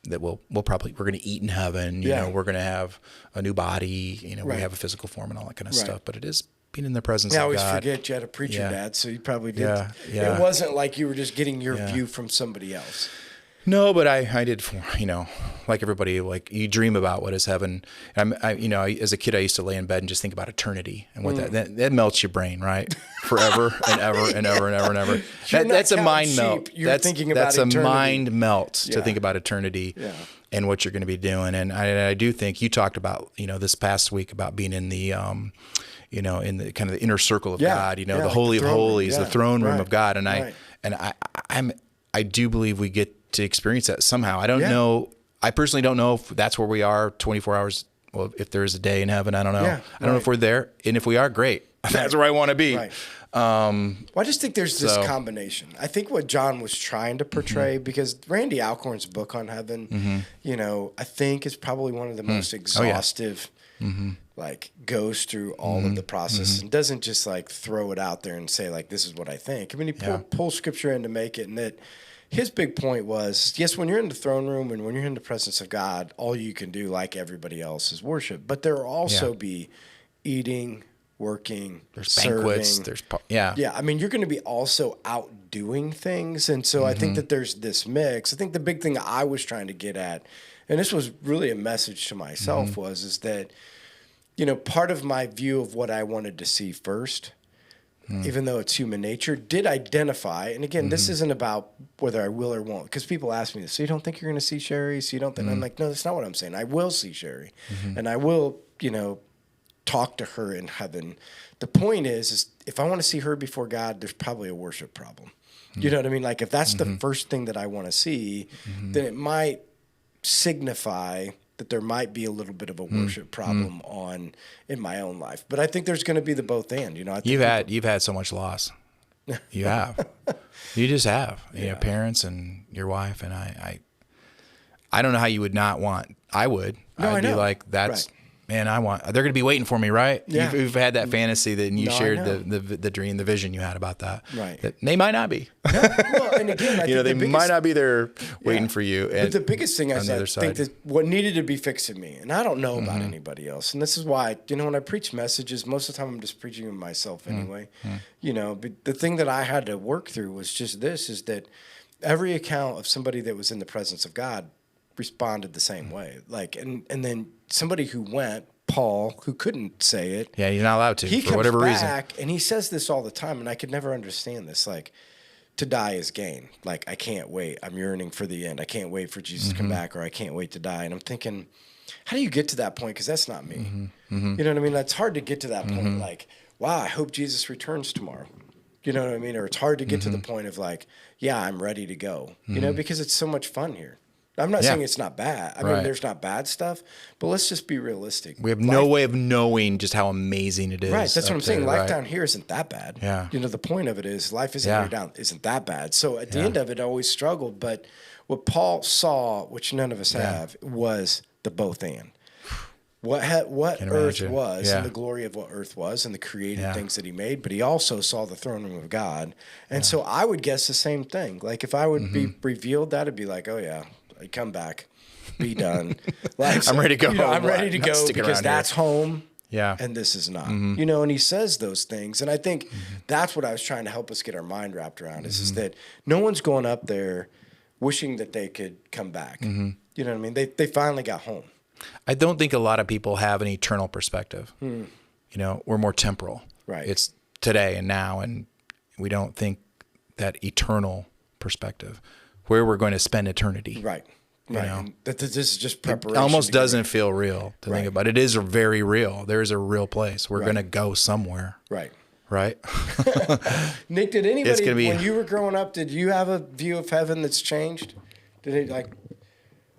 that we're going to eat in heaven. Yeah. We're going to have a new body. Right. We have a physical form and all that kind of Right. stuff. But it is being in the presence I of always God. forget you had a preacher Yeah. dad, so you probably did. Yeah, yeah. It wasn't like you were just getting your view from somebody else. No, but I did, like everybody, like you dream about what is heaven. As a kid, I used to lay in bed and just think about eternity and what that melts your brain, right? Forever and ever and ever and ever and ever. That's a mind melt. You're thinking about that's a eternity. mind melt to Yeah. think about eternity and what you're going to be doing. And I do think you talked about, this past week about being in the, in the kind of the inner circle of God, the like Holy the of throne room. Holies, Yeah. the throne room Right. of God. And Right. I do believe we get to experience that somehow. I don't Yeah. know. I personally don't know if that's where we are 24 hours. Well, if there is a day in heaven, I don't know. Yeah, I don't know if we're there. And if we are, great. That's where I want to be. Right. Well, I just think there's this combination. I think what John was trying to portray, because Randy Alcorn's book on heaven, I think is probably one of the most exhaustive like goes through all of the process and doesn't just like throw it out there and say like, this is what I think. I mean, he pulls scripture in to make it. And that his big point was, yes, when you're in the throne room and when you're in the presence of God, all you can do, like everybody else, is worship. But there will also be eating, working, there's serving. banquets, Yeah, I mean, you're going to be also out doing things. And so I think that there's this mix. I think the big thing I was trying to get at, and this was really a message to myself, is that, you know, part of my view of what I wanted to see first, even though it's human nature, did identify. And again, this isn't about whether I will or won't, because people ask me this. So you don't think you're going to see Sherry? So you don't think? I'm like, no, that's not what I'm saying. I will see Sherry, and I will, you know, talk to her in heaven. The point is if I want to see her before God, there's probably a worship problem. You know what I mean? Like if that's the first thing that I want to see, then it might signify that there might be a little bit of a worship problem in my own life. But I think there's going to be the both and, you know. I think you've had so much loss. You have. You just have. You know, parents and your wife, and I don't know how you would not want. I would. No, I'd I be know. like, that's man, they're going to be waiting for me, right? Yeah. You've had that fantasy that you shared I know. the dream, the vision you had about that. Right. That they might not be. Well, and again, I You know, think they might not be there waiting for you. But the biggest thing on the other I think side. that what needed to be fixed in me, and I don't know about anybody else, and this is why, you know, when I preach messages, most of the time I'm just preaching to myself anyway. You know, but the thing that I had to work through was just this, is that every account of somebody that was in the presence of God responded the same way. Like, and then somebody who went, Paul, who couldn't say it. Yeah, you're not allowed to, he for whatever comes reason. back, and he says this all the time, and I could never understand this. Like, to die is gain. Like, I can't wait. I'm yearning for the end. I can't wait for Jesus to come back, or I can't wait to die. And I'm thinking, how do you get to that point? Because that's not me. You know what I mean? That's hard to get to that point. Like, wow, I hope Jesus returns tomorrow. You know what I mean? Or it's hard to get to the point of like, yeah, I'm ready to go. You know, because it's so much fun here. I'm not saying it's not bad. I mean, there's not bad stuff, but let's just be realistic. We have no way of knowing just how amazing it is. Right, that's what I'm saying. Life right? down here isn't that bad. Yeah. You know, the point of it is life isn't that bad. So at the end of it, I always struggled. But what Paul saw, which none of us have, was the both and. What earth was and the glory of what earth was and the created things that he made, but he also saw the throne room of God. And so I would guess the same thing. Like if I would be revealed that, it'd be like, oh yeah, I come back, be done. I'm ready to go. You know, I'm ready to Not go sticking because around that's home. Yeah. And this is not. You know, and he says those things. And I think that's what I was trying to help us get our mind wrapped around is that no one's going up there wishing that they could come back. You know what I mean? They finally got home. I don't think a lot of people have an eternal perspective. You know, we're more temporal. Right. It's today and now, and we don't think that eternal perspective, where we're going to spend eternity. Right. You Right. know? And this is just preparation. It almost to get doesn't feel real to think about. It is very real. There is a real place. We're going to go somewhere. Right. Right. Nick, did anybody, It's gonna be- when you were growing up, did you have a view of heaven that's changed? Did it like,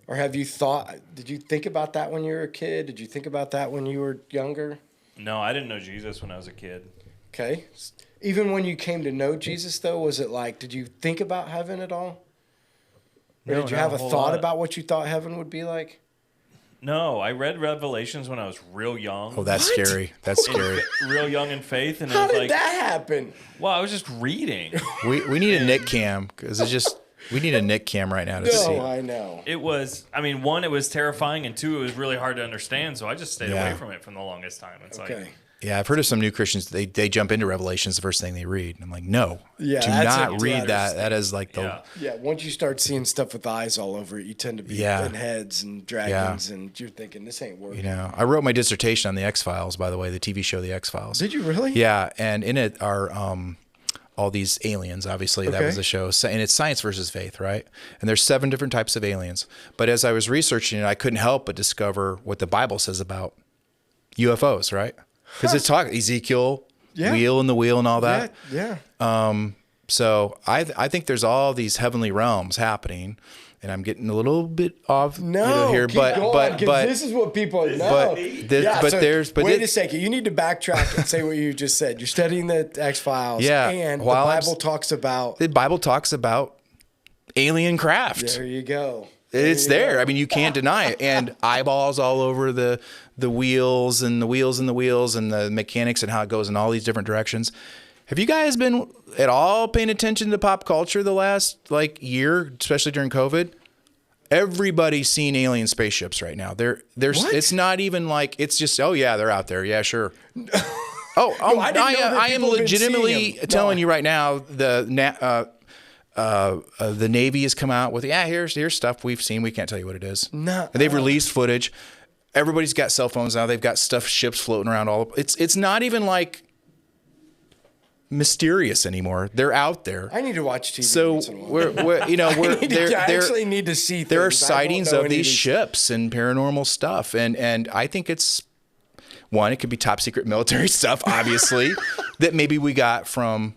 or have you thought, did you think about that when you were a kid? Did you think about that when you were younger? No, I didn't know Jesus when I was a kid. Okay. Even when you came to know Jesus, though, was it like, did you think about heaven at all? Or No, did you not have a a whole thought lot. about what you thought heaven would be like? No, I read Revelations when I was real young. Oh, that's scary. That's scary. Real young in faith, and How it was did like, that happen? well, I was just reading. We need a Nick cam because it's just we need a Nick cam right now to see. No, I know. It was, I mean, one, it was terrifying, and two, it was really hard to understand. So I just stayed away from it for the longest time. It's Okay. like, Yeah, I've heard of some new Christians. They jump into Revelations the first thing they read. And I'm like, no, Yeah, do that's not a read letter. that. That is like the yeah. Yeah, once you start seeing stuff with eyes all over it, you tend to be in heads and dragons, and you're thinking, this ain't working. you know. I wrote my dissertation on the X-Files, by the way, the TV show The X-Files. Did you really? Yeah, and in it are all these aliens. Obviously, that Okay. was the show, and it's science versus faith, right? And there's 7 different types of aliens. But as I was researching it, I couldn't help but discover what the Bible says about UFOs, right? Because it's talking Ezekiel, wheel in the wheel, and all that. Yeah. So I think there's all these heavenly realms happening, and I'm getting a little bit off here, keep but going, 'cause this is what people know. Wait a second. You need to backtrack and say what you just said. You're studying the X-Files, and the Bible talks about. The Bible talks about alien craft. There you go. It's there. I mean, you can't deny it. And eyeballs all over the wheels and the wheels and the wheels and the mechanics and how it goes in all these different directions. Have you guys been at all paying attention to pop culture the last year, especially during COVID? Everybody's seen alien spaceships right now. It's not even it's just, oh yeah, they're out there. Yeah, sure. I am legitimately telling you right now, the Navy has come out with, here's stuff we've seen. We can't tell you what it is. No. And they've released footage. Everybody's got cell phones now. They've got ships floating around it's not even mysterious anymore. They're out there. I need to watch TV. So I actually need to see things. There are sightings of these ships and paranormal stuff, and I think it's it could be top secret military stuff, obviously, that maybe we got from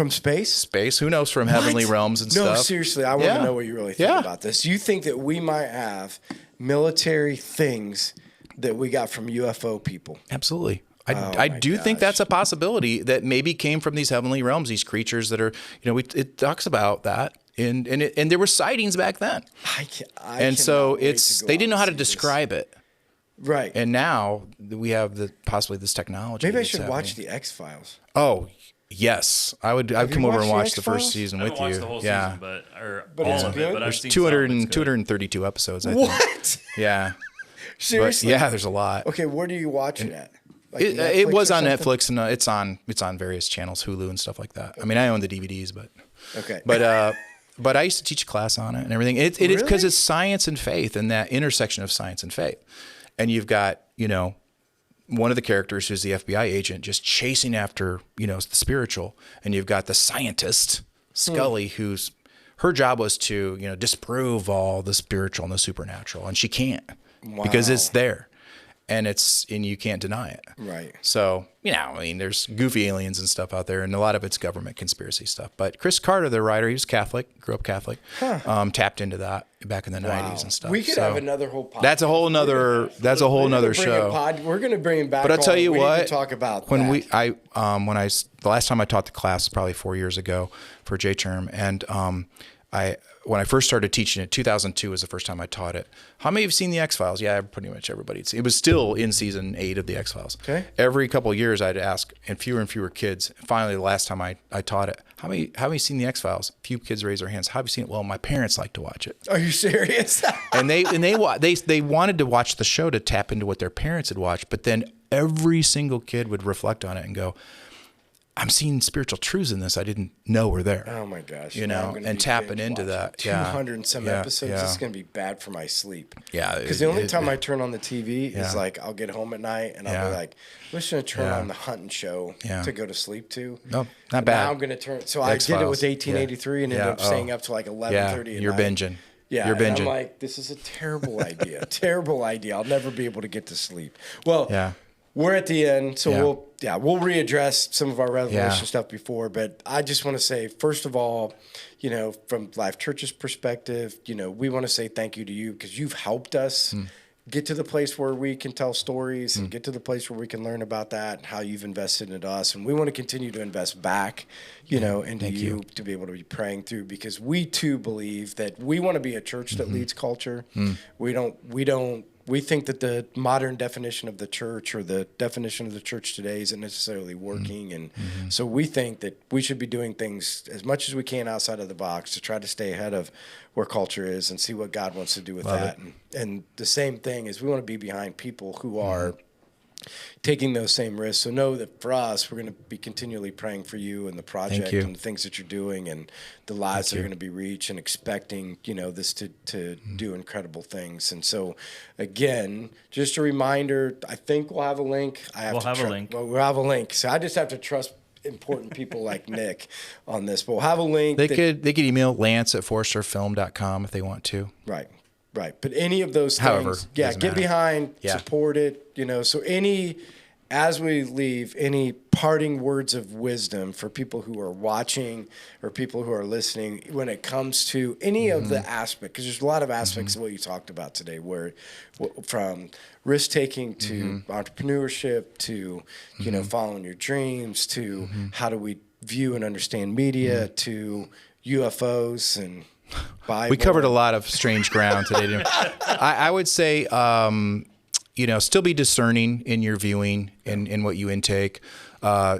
space. Space, who knows, from heavenly realms and stuff. No, seriously, I want to know what you really think about this. You think that we might have military things that we got from UFO people? Absolutely. I do think that's a possibility that maybe came from these heavenly realms, these creatures that are, it talks about that. And there were sightings back then. They didn't know how to describe it. Right. And now we have possibly this technology. Maybe I should watch the X-Files. Oh, yes. I'd come over and watch the first season with you. I haven't watched the whole season, but all of it. But I've seen 232 episodes, I think. What? Yeah. Seriously? But, there's a lot. Okay, where do you watch it at? It was on Netflix, and it's on various channels, Hulu and stuff like that. I mean, I own the DVDs, but okay. But I used to teach a class on it and everything. It is because it's science and faith, and that intersection of science and faith. And you've got one of the characters who's the FBI agent just chasing after the spiritual, and you've got the scientist Scully her job was to disprove all the spiritual and the supernatural, and she can't because it's there. And you can't deny it. Right. So, there's goofy aliens and stuff out there, and a lot of it's government conspiracy stuff. But Chris Carter, the writer, he was Catholic, grew up Catholic, tapped into that back in the 90s and stuff. We could have another whole podcast. That's a whole nother show. We're going to bring him back. But I'll tell you what, we need to talk about when that. The last time I taught the class was probably 4 years ago for J-term, and when I first started teaching it, 2002 was the first time I taught it. How many have seen the X-Files? Yeah, pretty much everybody. It was still in season 8 of the X-Files. Okay. Every couple of years I'd ask, and fewer kids. Finally, the last time I taught it, how many seen the X-Files? A few kids raised their hands. How have you seen it? Well, my parents like to watch it. Are you serious? and they wanted to watch the show to tap into what their parents had watched, but then every single kid would reflect on it and go, I'm seeing spiritual truths in this I didn't know were there. Oh my gosh. And tapping into that. 200 and some episodes. This is going to be bad for my sleep. Yeah. Because the only time I turn on the TV is I'll get home at night and I'll be like, I'm just going to turn on the hunting show to go to sleep to. No, not bad. Now I'm going to turn. So I did it with 1883 and ended up staying up to 11:30 at night. You're binging. Yeah, you're binging. I'm like, this is a terrible idea. Terrible idea. I'll never be able to get to sleep. Well, we're at the end, so we'll readdress some of our revelation stuff before. But I just want to say, first of all, from Life Church's perspective, we want to say thank you to you because you've helped us get to the place where we can tell stories and get to the place where we can learn about that and how you've invested into us. And we want to continue to invest back, into you to be able to be praying through, because we too believe that we want to be a church that leads culture. We think that the modern definition of the church or the definition of the church today isn't necessarily working. And so we think that we should be doing things as much as we can outside of the box to try to stay ahead of where culture is and see what God wants to do with that. And the same thing is we want to be behind people who are taking those same risks. So know that for us, we're going to be continually praying for you and the project and the things that you're doing and the lives that are going to be reached, and expecting, this to do incredible things. And so again, just a reminder, I think we'll have a link. We'll have a link. So I just have to trust important people like Nick on this, but we'll have a link. They could email Lance@forresterfilm.com if they want to. Right. But any of those things, get behind, support it, so as we leave, any parting words of wisdom for people who are watching or people who are listening when it comes to any of the aspects, because there's a lot of aspects of what you talked about today, where from risk-taking to entrepreneurship to, following your dreams to how do we view and understand media to UFOs and Bible. We covered a lot of strange ground today. Didn't we? I would say, still be discerning in your viewing and in what you intake.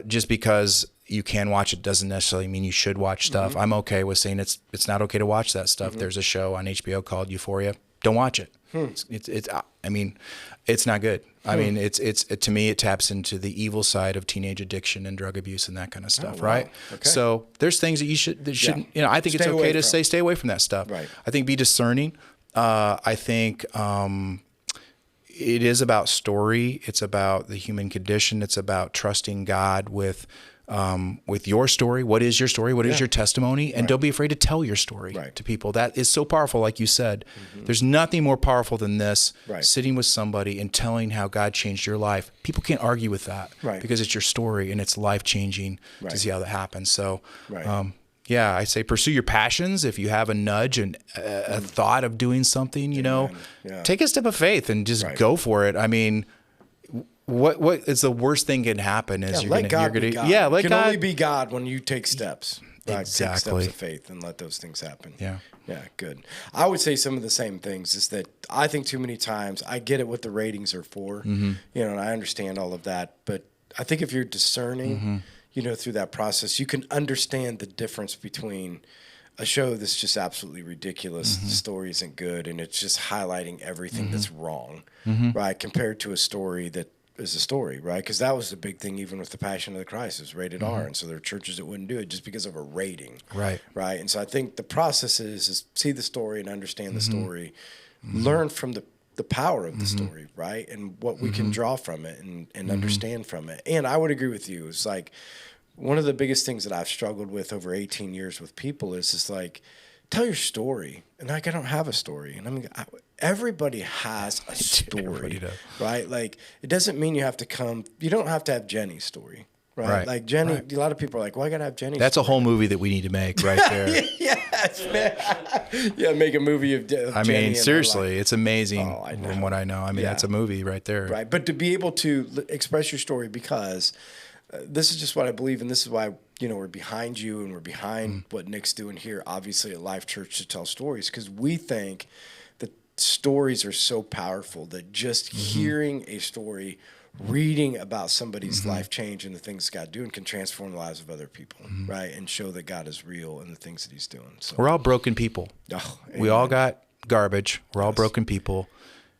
Just because you can watch it doesn't necessarily mean you should watch stuff. I'm okay with saying it's not okay to watch that stuff. There's a show on HBO called Euphoria. Don't watch it. It's not good. I mean, it's to me, it taps into the evil side of teenage addiction and drug abuse and that kind of stuff, right? Okay. So there's things that shouldn't, I think it's okay to stay away from that stuff. Right. I think be discerning. I think it is about story. It's about the human condition. It's about trusting God with your story. What is your story? What is your testimony? And don't be afraid to tell your story to people. That is so powerful. Like you said, there's nothing more powerful than this, sitting with somebody and telling how God changed your life. People can't argue with that because it's your story and it's life-changing to see how that happens. So, I say pursue your passions. If you have a nudge and a thought of doing something, take a step of faith and just go for it. I mean, what is the worst thing can happen is let God be God. Yeah, let God. God only be God when you take steps. Right? Exactly. Take steps of faith and let those things happen. Yeah. Yeah, good. I would say some of the same things is that I think too many times I get it what the ratings are for, and I understand all of that. But I think if you're discerning, through that process, you can understand the difference between a show that's just absolutely ridiculous, the story isn't good, and it's just highlighting everything that's wrong, right? Compared to a story that is a story, right? Because that was the big thing, even with the Passion of the Christ, it was rated R, and so there are churches that wouldn't do it just because of a rating, right? And so I think the process is see the story and understand the story, learn from the power of the story, right? And what we can draw from it and understand from it. And I would agree with you. It's like one of the biggest things that I've struggled with over 18 years with people is like, tell your story. And like, I don't have a story. And I mean, everybody has a story, right? Like, it doesn't mean you don't have to have Jenny's story. Right. Like Jenny, a lot of people are like, well, I got to have Jenny's That's story. A whole movie that we need to make right there. Make a movie of Jenny. I mean, seriously, it's amazing from what I know. I mean, that's a movie right there. Right. But to be able to express your story, because this is just what I believe, and this is why, we're behind you and we're behind what Nick's doing here, obviously at Life Church, to tell stories, because we think that stories are so powerful that just hearing a story, reading about somebody's life change and the things God doing can transform the lives of other people, right? And show that God is real and the things that he's doing. So we're all broken people. We all got garbage. We're all broken people,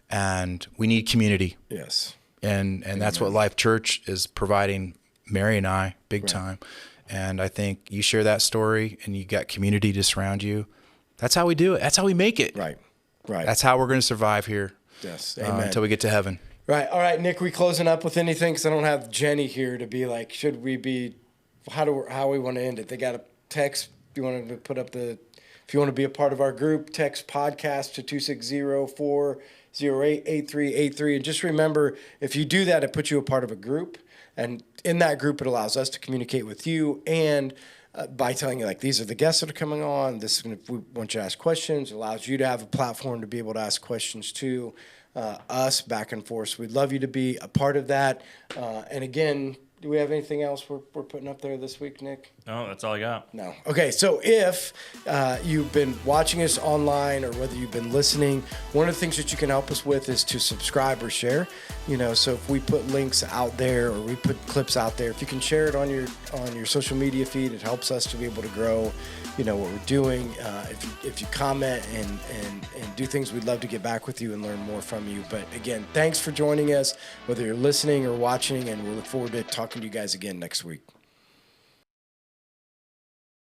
and we need community. Yes. And that's what Life Church is providing Mary and I big time. And I think you share that story and you got community to surround you. That's how we do it. That's how we make it. Right. That's how we're going to survive here. Yes. Amen. Until we get to heaven. Right. All right, Nick, we closing up with anything? Because I don't have Jenny here to be like, should we be, how we want to end it? They got a text. You want to put up if you want to be a part of our group, text podcast to 260-408-8383. And just remember, if you do that, it puts you a part of a group. And in that group, it allows us to communicate with you and by telling you, like, these are the guests that are coming on. We want you to ask questions. It allows you to have a platform to be able to ask questions to us back and forth. So we'd love you to be a part of that. And again, do we have anything else we're putting up there this week, Nick? No, that's all I got. No. Okay, so if you've been watching us online or whether you've been listening, one of the things that you can help us with is to subscribe or share. So if we put links out there or we put clips out there, if you can share it on your social media feed, it helps us to be able to grow, what we're doing. If you comment and do things, we'd love to get back with you and learn more from you. But again, thanks for joining us, whether you're listening or watching, and we'll look forward to talking to you guys again next week.